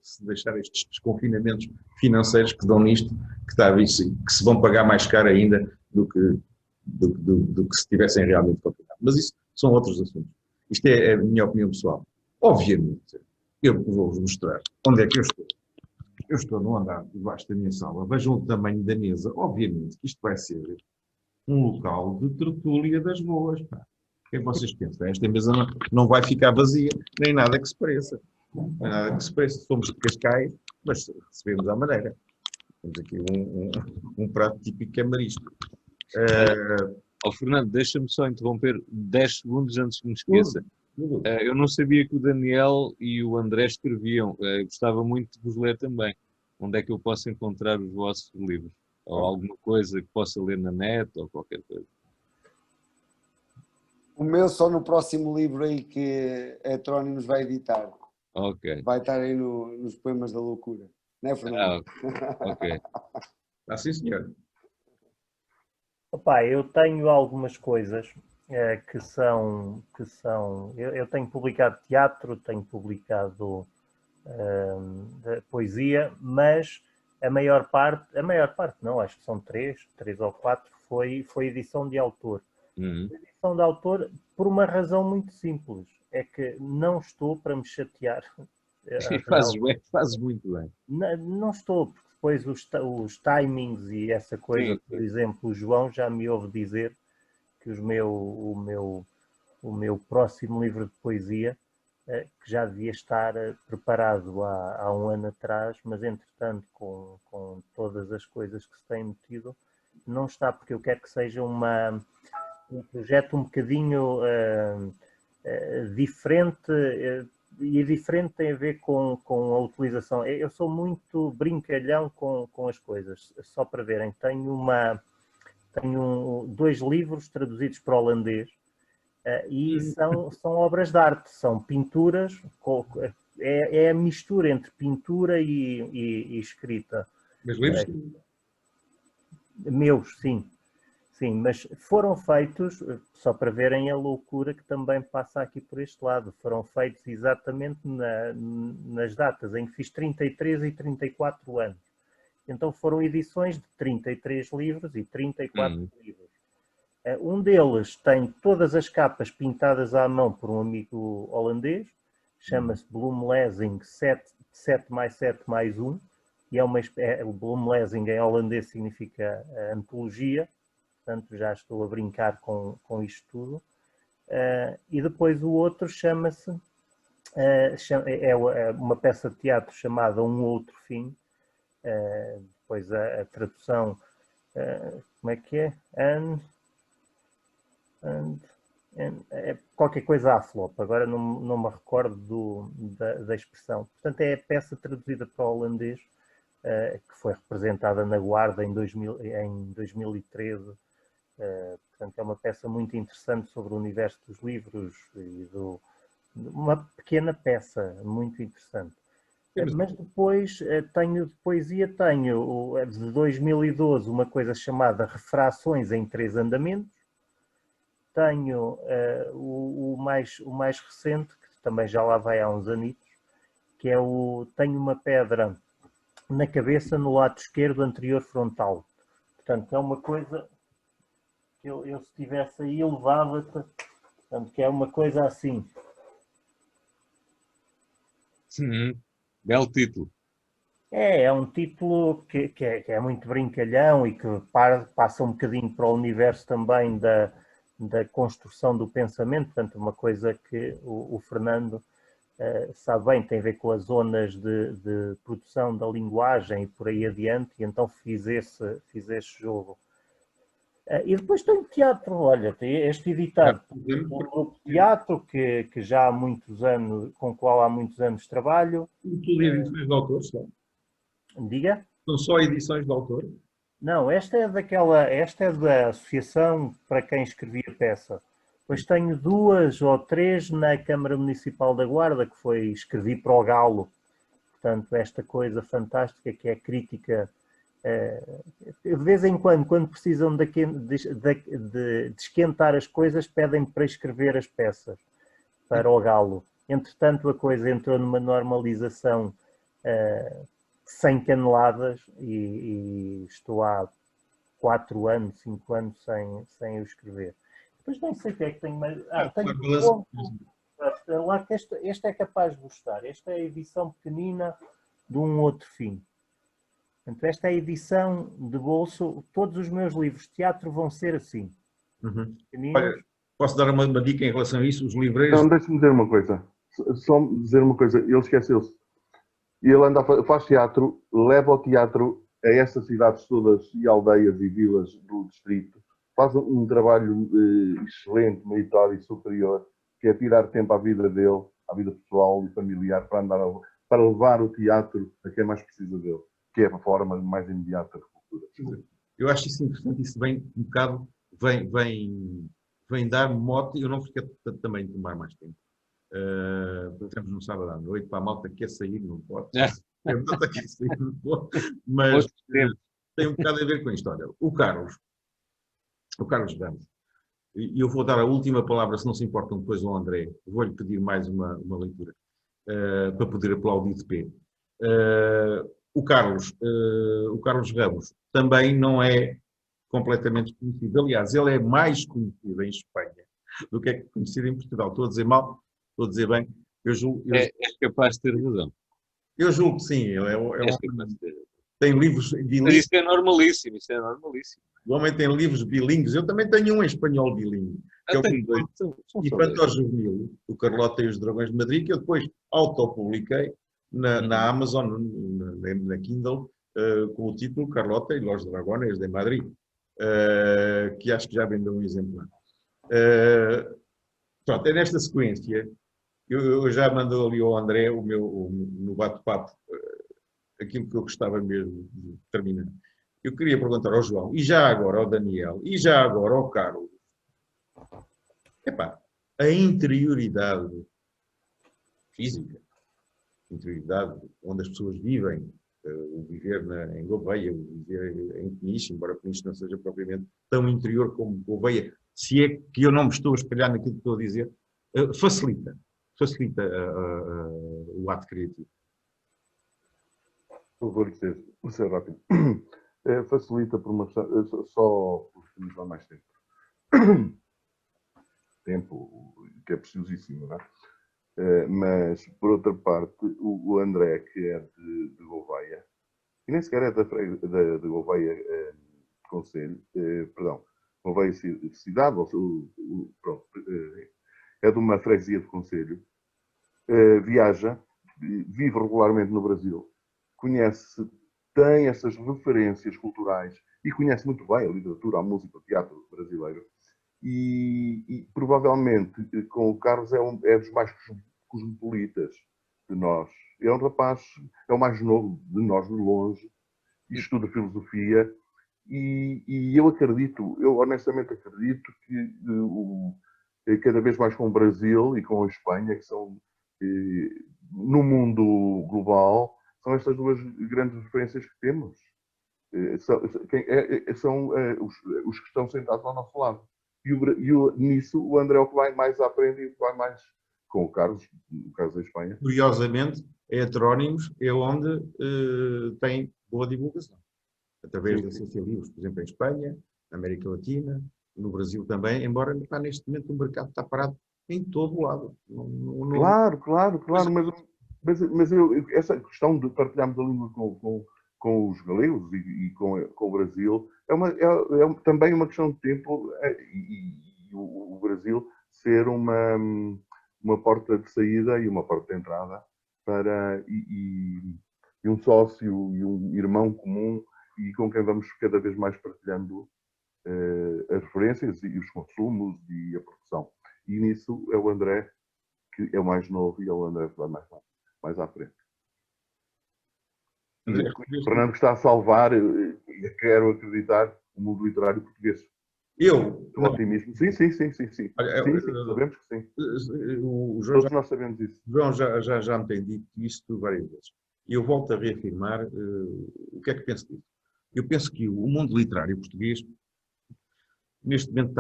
se deixar estes desconfinamentos financeiros que dão nisto, que está a vir, que se vão pagar mais caro ainda do que se estivessem realmente confinados. Mas isso são outros assuntos. Isto é a minha opinião pessoal. Obviamente, eu vou-vos mostrar onde é que eu estou. Eu estou no andar debaixo da minha sala. Vejam o tamanho da mesa. Obviamente que isto vai ser um local de tertúlia das boas. Pá. O que é que vocês pensam? Esta mesa não vai ficar vazia, nem nada que se pareça. Nem nada que se pareça. Somos de Cascais, mas recebemos à maneira. Temos aqui um prato típico que é marisco. Fernando, deixa-me só interromper 10 segundos antes que me esqueça. Eu não sabia que o Daniel e o André escreviam. Eu gostava muito de vos ler também. Onde é que eu posso encontrar os vossos livros? Ou alguma coisa que possa ler na net ou qualquer coisa? O meu só no próximo livro aí que a Heterónimos vai editar. Ok. Vai estar aí nos Poemas da Loucura. Não é, Fernando? Ok. Sim, senhor. Opa, eu tenho algumas coisas que são eu tenho publicado teatro, tenho publicado poesia, mas a maior parte não, acho que são três ou quatro, foi edição de autor. Edição de autor por uma razão muito simples, é que não estou para me chatear. Fazes muito bem. Não estou, porque depois os timings e essa coisa, Sim. por exemplo, o João já me ouve dizer que o meu próximo livro de poesia, que já devia estar preparado há um ano atrás, mas entretanto com todas as coisas que se têm metido, não está, porque eu quero que seja um projeto um bocadinho diferente, e diferente tem a ver com a utilização. Eu sou muito brincalhão com as coisas, só para verem. Tenho dois livros traduzidos para o holandês e são obras de arte, são pinturas, é a mistura entre pintura e escrita. Mas livros? Meus, sim. Sim, mas foram feitos, só para verem a loucura que também passa aqui por este lado, foram feitos exatamente nas datas em que fiz 33 e 34 anos. Então foram edições de 33 livros e 34 livros. Um deles tem todas as capas pintadas à mão por um amigo holandês, chama-se Bloemlezing 7 mais 7 mais 1, e o Bloemlezing em holandês significa antologia. Portanto, já estou a brincar com isto tudo. E depois o outro chama-se, é uma peça de teatro chamada Um Outro Fim. Depois a tradução, como é que é? é qualquer coisa à flop, agora não me recordo da expressão. Portanto, é a peça traduzida para o holandês, que foi representada na Guarda em 2013. Portanto, é uma peça muito interessante sobre o universo dos livros e uma pequena peça muito interessante. Mas depois tenho de poesia, de 2012 uma coisa chamada Refrações em 3 andamentos. Tenho o mais recente, que também já lá vai há uns anitos, que é Tenho uma pedra na cabeça no lado esquerdo anterior frontal. Portanto, é uma coisa que eu se estivesse aí levava-te, portanto, que é uma coisa assim. Belo título. É um título que é muito brincalhão e que passa um bocadinho para o universo também da construção do pensamento, portanto, uma coisa que o Fernando sabe bem, tem a ver com as zonas de produção da linguagem e por aí adiante, e então fiz esse jogo. E depois tenho teatro, olha, este editado por um grupo de teatro que já há muitos anos, com o qual há muitos anos trabalho. Tudo edições de autor, só? Diga? São só edições de autor? Não, esta é da Associação para quem escrevia peça. Depois tenho 2 ou 3 na Câmara Municipal da Guarda, que escrevi para o Galo. Portanto, esta coisa fantástica que é a crítica. De vez em quando precisam de esquentar as coisas, pedem-me para escrever as peças para o Galo. Entretanto, a coisa entrou numa normalização sem caneladas e estou há 4 anos, 5 anos sem o escrever. Depois nem sei o que é que tenho mais. Tenho lá que este é capaz de gostar. Esta é a edição pequenina de Um Outro Fim. Portanto, esta é a edição de bolso. Todos os meus livros de teatro vão ser assim. Olha, posso dar uma dica em relação a isso? Os livreiros... Não, deixa-me dizer uma coisa. Só dizer uma coisa. Ele esqueceu-se. Ele faz teatro, leva o teatro a essas cidades todas e aldeias e vilas do distrito. Faz um trabalho excelente, meritório e superior, que é tirar tempo à vida dele, à vida pessoal e familiar, para levar o teatro a quem mais precisa dele, que é a forma mais imediata de cultura. Eu acho isso interessante, isso vem um bocado, vem dar mote, eu não vos quero também tomar mais tempo. Estamos no sábado à noite, para a malta que quer sair, não pode. A malta quer sair, não pode. Mas tem um bocado a ver com isto. Olha, o Carlos Ramos, e eu vou dar a última palavra, se não se importam depois ao André, vou-lhe pedir mais uma leitura, para poder aplaudir de pé. O Carlos Ramos também não é completamente desconhecido. Aliás, ele é mais conhecido em Espanha do que é conhecido em Portugal. Estou a dizer mal? Estou a dizer bem? És capaz de ter razão. Eu julgo que sim. Ele tem livros bilíngues. Mas isso é normalíssimo, isso é normalíssimo. O homem tem livros bilíngues. Eu também tenho um em espanhol bilíngue. Que é o Infantor Juvenil, o Carlota e os Dragões de Madrid, que eu depois autopubliquei na Amazon, na Kindle, com o título Carlota e los Dragones de Madrid, que acho que já vendeu um exemplar. Pronto, é nesta sequência. Eu já mandou ali ao André no bate-papo aquilo que eu gostava mesmo de terminar. Eu queria perguntar ao João, e já agora ao Daniel, e já agora ao Carlos, a interioridade física, interioridade onde as pessoas vivem, o viver em Gouveia, o viver em Peniche, embora Peniche não seja propriamente tão interior como Gouveia, se é que eu não me estou a espelhar naquilo que estou a dizer, facilita o ato criativo. Vou dizer rápido. Facilita por uma questão, só por utilizar mais tempo. Tempo que é preciosíssimo, não é? Mas, por outra parte, o André, que é de Gouveia, e nem sequer é de Gouveia Conselho, perdão, Gouveia Cidade, pronto, é de uma freguesia de Conselho, viaja, vive regularmente no Brasil, tem essas referências culturais e conhece muito bem a literatura, a música, o teatro brasileiro. e provavelmente com o Carlos é dos mais cosmopolitas de nós. É um rapaz, é o mais novo de nós de longe, e estuda filosofia, e eu acredito, eu honestamente acredito que cada vez mais com o Brasil e com a Espanha, que são no mundo global, são estas duas grandes referências que temos. São os que estão sentados ao nosso lado. Nisso o André é o que vai mais à frente e vai mais com o Carlos, no caso da Espanha. Curiosamente, a Heterónimos é onde tem boa divulgação. Através da Ciência Livros, por exemplo, em Espanha, na América Latina, no Brasil também, embora neste momento o mercado está parado em todo o lado. Claro, mas essa questão de partilharmos a língua com os galegos e com o Brasil é também uma questão de tempo, e o Brasil ser uma porta de saída e uma porta de entrada para e um sócio e um irmão comum, e com quem vamos cada vez mais partilhando as referências e os consumos e a produção. E nisso é o André que é o mais novo, e é o André que vai mais à frente. O Fernando está a salvar, quero acreditar, o mundo literário português. Eu? Com otimismo. Sim. Olha, Sabemos que sim. O João Todos nós sabemos isso. João já me tem dito isto várias vezes. E eu volto a reafirmar o que é que penso disso. Eu penso que o mundo literário português, neste momento,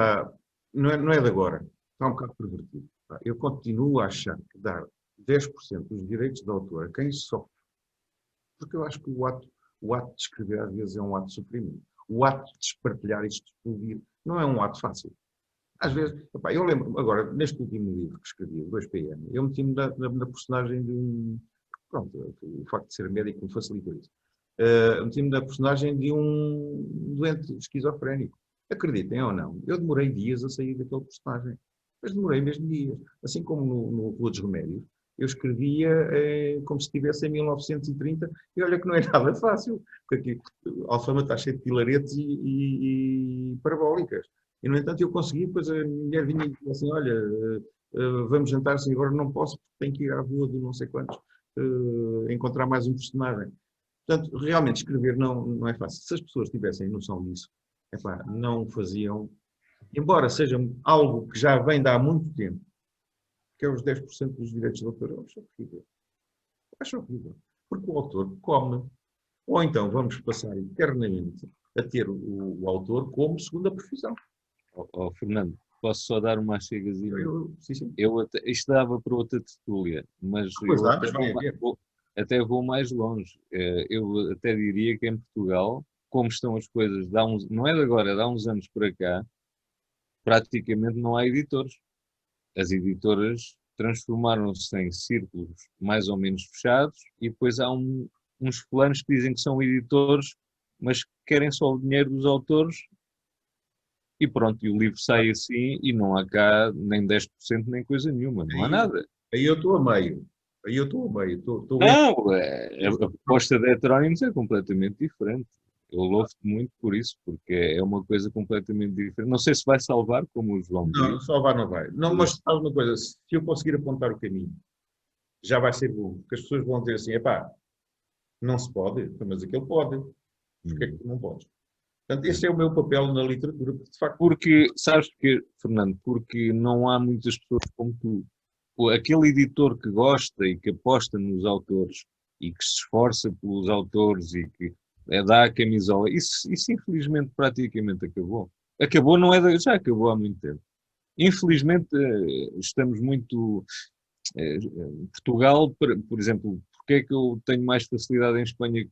não é de agora, está um bocado pervertido. Eu continuo a achar que dar 10% dos direitos de autor a quem sofre, porque eu acho que o ato de escrever às vezes é um ato de sofrimento. O ato de espartilhar e de explodir não é um ato fácil. Às vezes, eu lembro, agora, neste último livro que escrevi, o 2PM, eu meti-me na personagem de um... Pronto, o facto de ser médico me facilita isso. Meti-me na personagem de um doente esquizofrénico. Acreditem ou não, eu demorei dias a sair daquele personagem. Mas demorei mesmo dias. Assim como no Rua dos Remédios, eu escrevia como se estivesse em 1930, e olha que não é nada fácil, porque aqui Alfama está cheio de pilaretes e parabólicas. E, no entanto, eu consegui, depois a mulher vinha e dizia assim, olha, vamos jantar assim, agora não posso, porque tenho que ir à rua do não sei quantos, encontrar mais um personagem. Portanto, realmente escrever não é fácil. Se as pessoas tivessem noção disso, não faziam, embora seja algo que já vem de há muito tempo, que é os 10% dos direitos de autor, eu acho horrível. Acho horrível. Porque o autor come. Ou então vamos passar eternamente a ter o autor como segunda profissão. Fernando, posso só dar uma chegazinha? Sim. Isto dava para outra tertúlia, mas até vou mais longe. Eu até diria que em Portugal, como estão as coisas, não é de agora, de há uns anos para cá, praticamente não há editores. As editoras transformaram-se em círculos mais ou menos fechados, e depois há uns fulanos que dizem que são editores, mas que querem só o dinheiro dos autores, e pronto, e o livro sai assim, e não há cá nem 10% nem coisa nenhuma, não há nada. Aí eu estou a meio. Não, a proposta de Heterónimos é completamente diferente. Eu louvo-te muito por isso, porque é uma coisa completamente diferente. Não sei se vai salvar, como o João disse. Não, salvar não vai. Não, mas faz uma coisa, se eu conseguir apontar o caminho, já vai ser bom. Porque as pessoas vão dizer assim, não se pode, mas aquele pode. Porquê é que tu não podes? Portanto, esse é o meu papel na literatura, de facto. Porque, sabes que, Fernando, porque não há muitas pessoas como tu. Aquele editor que gosta e que aposta nos autores e que se esforça pelos autores e que dá a camisola, isso infelizmente praticamente acabou. Acabou, não é já acabou há muito tempo. Infelizmente estamos muito... Portugal, por exemplo, porque é que eu tenho mais facilidade em Espanha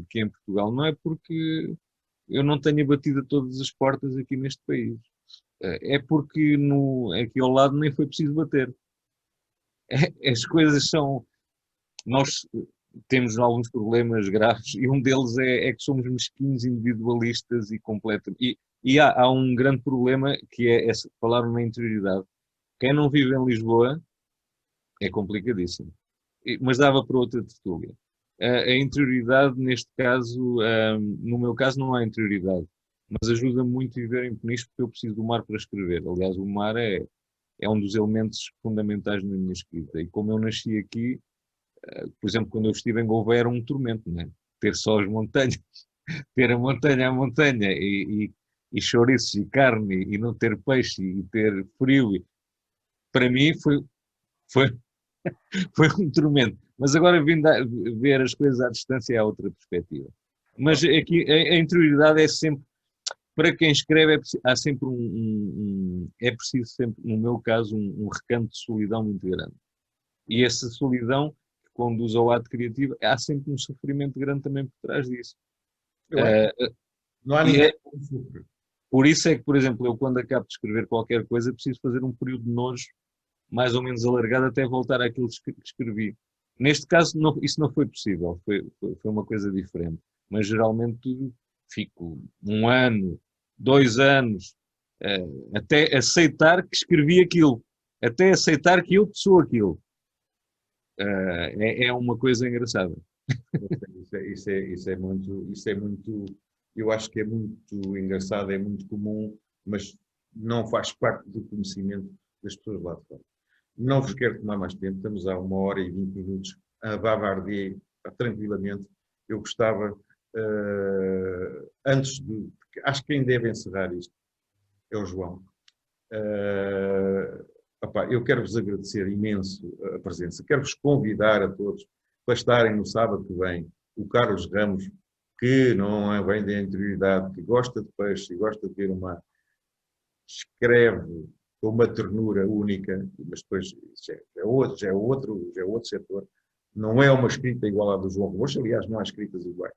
que em Portugal? Não é porque eu não tenho batido a todas as portas aqui neste país. É porque aqui ao lado nem foi preciso bater. As coisas são... Nós temos alguns problemas graves, e um deles é que somos mesquinhos, individualistas e completos. E há um grande problema, que é falar na interioridade. Quem não vive em Lisboa é complicadíssimo. Mas dava para outra tertúlia. A interioridade, neste caso, no meu caso, não há interioridade. mas ajuda-me muito viver nisto porque eu preciso do mar para escrever. Aliás, o mar é um dos elementos fundamentais na minha escrita. E como eu nasci aqui, por exemplo, quando eu estive em Gouveia era um tormento, né? Ter só as montanhas, ter a montanha e chouriços e carne e não ter peixe e ter frio. Para mim foi, foi um tormento. Mas agora vindo a ver as coisas à distância é outra perspectiva. Mas aqui a interioridade é sempre, para quem escreve, há sempre é preciso sempre, no meu caso, um recanto de solidão muito grande. E essa solidão que conduz ao ato criativo, há sempre um sofrimento grande também por trás disso. Eu acho que não há E ninguém que sofra. por isso é que, por exemplo, eu quando acabo de escrever qualquer coisa, preciso fazer um período de nojo mais ou menos alargado até voltar àquilo que escrevi. Neste caso, isso não foi possível, foi uma coisa diferente. Mas geralmente fico 1 ano, 2 anos, até aceitar que escrevi aquilo, até aceitar que eu sou aquilo. É uma coisa engraçada. Isso é muito, eu acho que é muito engraçado, é muito comum, mas não faz parte do conhecimento das pessoas lá de fora. Não vos quero tomar mais tempo, estamos há 1 hora e 20 minutos a bavardear tranquilamente. Eu gostava, antes de, porque acho que quem deve encerrar isto é o João. Opá, eu quero-vos agradecer imenso a presença. Quero-vos convidar a todos para estarem no sábado que vem. O Carlos Ramos, que não vem da interioridade, que gosta de peixe e gosta de ver escreve com uma ternura única, mas depois já é outro setor. Não é uma escrita igual à do João Rocha, aliás, não há escritas iguais.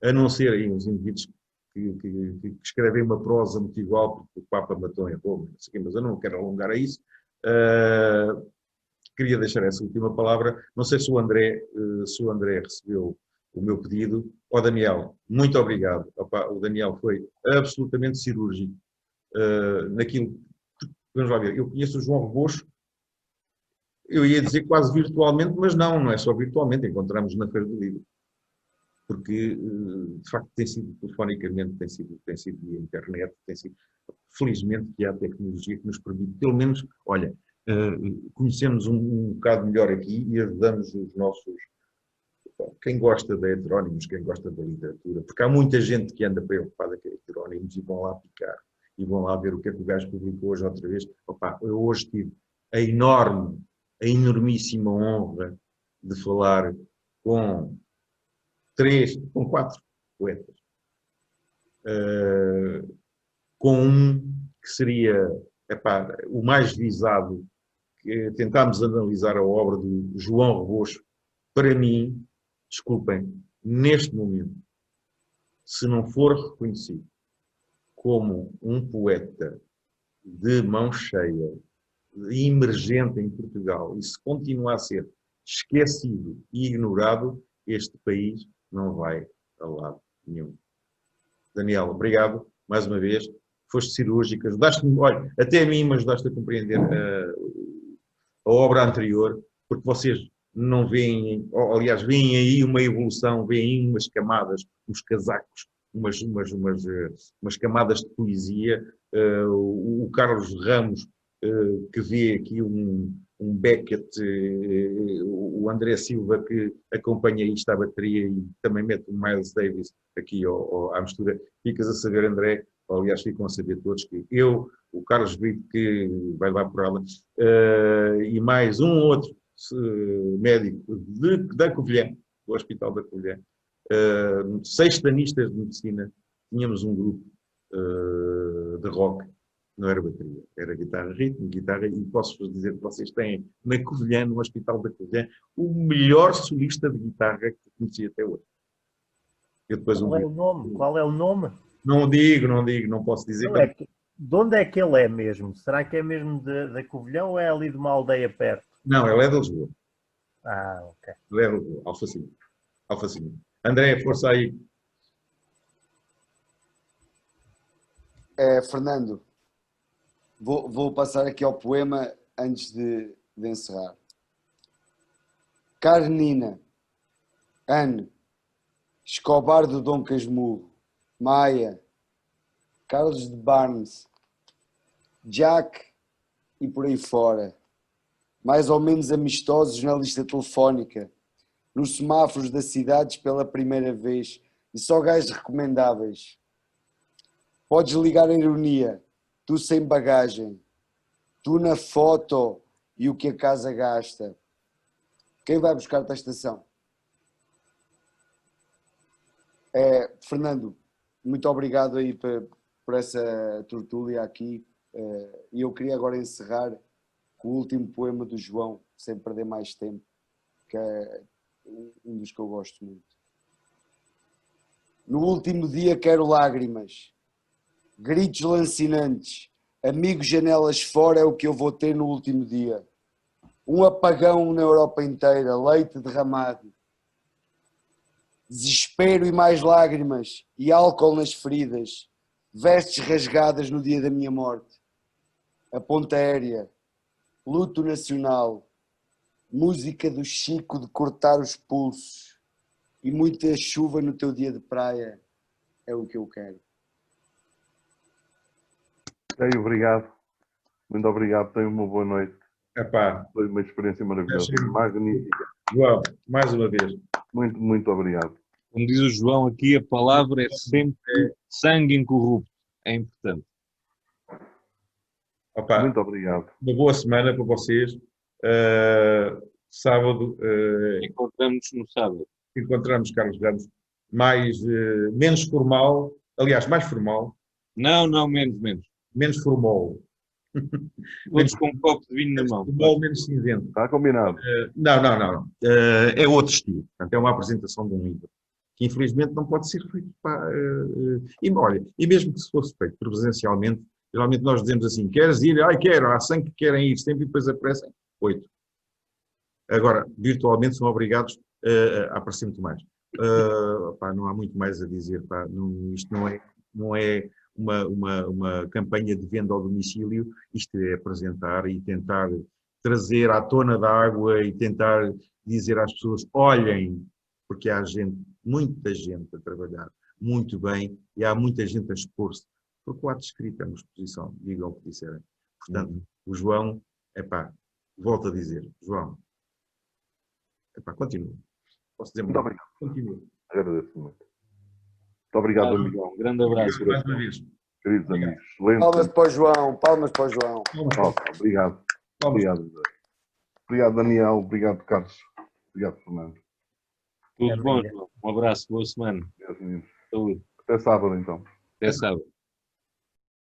A não ser aí os indivíduos que escrevem uma prosa muito igual, porque o Papa matou em Roma, mas eu não quero alongar a isso. Queria deixar essa última palavra. Não sei se o André recebeu o meu pedido. Daniel, muito obrigado. Opa, o Daniel foi absolutamente cirúrgico naquilo. Vamos lá ver, eu conheço o João Rebocho, eu ia dizer quase virtualmente, mas não é só virtualmente, encontramos na Feira do Livro. Porque, de facto, tem sido telefonicamente, tem sido via internet, felizmente que há tecnologia que nos permite, pelo menos, olha, conhecemos um bocado melhor aqui e ajudamos os nossos, quem gosta de heterónimos, quem gosta da literatura, porque há muita gente que anda preocupada com heterónimos e vão lá picar, e vão lá ver o que é que o gajo publicou hoje outra vez. Opa, eu hoje tive a enormíssima honra de falar com 4 poetas. Com um que seria o mais visado, que tentámos analisar a obra do João Rebocho. Para mim, desculpem, neste momento, se não for reconhecido como um poeta de mão cheia, emergente em Portugal, e se continuar a ser esquecido e ignorado, este país não vai a lado nenhum. Daniel, obrigado mais uma vez. Foste cirúrgica, ajudaste-me, olha, até a mim me ajudaste a compreender a obra anterior, porque vocês não veem, aliás, veem aí uma evolução, veem aí umas camadas, uns casacos, umas camadas de poesia. O Carlos Ramos, que vê aqui um Beckett, o André Silva, que acompanha isto à bateria e também mete o Miles Davis aqui à mistura. Ficas a saber, André, aliás, ficam a saber todos que eu, o Carlos Brito, que vai lá por ela, e mais um outro médico da Covilhã, do Hospital da Covilhã, 6 tanistas de medicina, tínhamos um grupo de rock. Não era bateria, era guitarra, ritmo, guitarra, e posso-vos dizer que vocês têm na Covilhã, no Hospital da Covilhã, o melhor solista de guitarra que conheci até hoje. Eu depois Qual é o nome? Qual é o nome? Não digo, não posso dizer. De onde é que ele é mesmo? Será que é mesmo da Covilhã ou é ali de uma aldeia perto? Não, ele é de Lisboa. Ah, ok. Ele é de Lisboa, Alfacinho. André, força aí. Fernando, vou passar aqui ao poema antes de encerrar. Carnina, Anne, Escobar do Dom Casmurro, Maia, Carlos de Barnes, Jack e por aí fora, mais ou menos amistosos na lista telefónica, nos semáforos das cidades pela primeira vez, e só gajos recomendáveis. Podes ligar a ironia, tu sem bagagem, tu na foto e o que a casa gasta. Quem vai buscar-te à estação? Fernando, muito obrigado aí por essa tertúlia aqui. E eu queria agora encerrar com o último poema do João, sem perder mais tempo, que é um dos que eu gosto muito. No último dia quero lágrimas, gritos lancinantes, amigos janelas fora é o que eu vou ter no último dia. Um apagão na Europa inteira, leite derramado, desespero e mais lágrimas, e álcool nas feridas, vestes rasgadas no dia da minha morte. A ponta aérea, luto nacional, música do Chico de cortar os pulsos e muita chuva no teu dia de praia é o que eu quero. Ei, obrigado. Muito obrigado. Tenha uma boa noite. Epá, Foi uma experiência maravilhosa. Sim. Magnífica. João, mais uma vez. Muito, muito obrigado. Como diz o João aqui, a palavra é sempre sangue incorrupto. É importante. Opa, Muito obrigado. uma boa semana para vocês. Sábado Encontramos-nos no sábado. encontramos Carlos Ramos menos formal, aliás, mais formal, Não, menos. menos formal. Todos com um copo de vinho na mão. Formal, menos cinzento. Está combinado. Não. É outro estilo. Portanto, é uma apresentação de um livro que infelizmente não pode ser feito. Olha, e mesmo que se fosse feito presencialmente, geralmente nós dizemos assim, queres ir? Ai, quero, há 100 que querem ir sempre e depois aparecem 8. Agora, virtualmente são obrigados a aparecer muito mais. Não há muito mais a dizer. Isto não é uma campanha de venda ao domicílio, isto é apresentar e tentar trazer à tona da água e tentar dizer às pessoas, olhem, porque há muita gente a trabalhar muito bem e há muita gente a expor-se, porque o ato escrito é uma exposição, digam o que disserem. Portanto, o João, volto a dizer, João, continua. Posso dizer Muito muito? obrigado. Continua. Agradeço muito. Muito obrigado, amigo. Um grande abraço. Mais uma vez. Queridos amigos. Excelente. Palmas para o João, palmas para o João. Obrigado. Obrigado. Obrigado, Daniel. Obrigado, Carlos. Obrigado, Fernando. Tudo bom, João. Um abraço, boa semana. Obrigado, meninos. Saúde. Até sábado, então. Até sábado.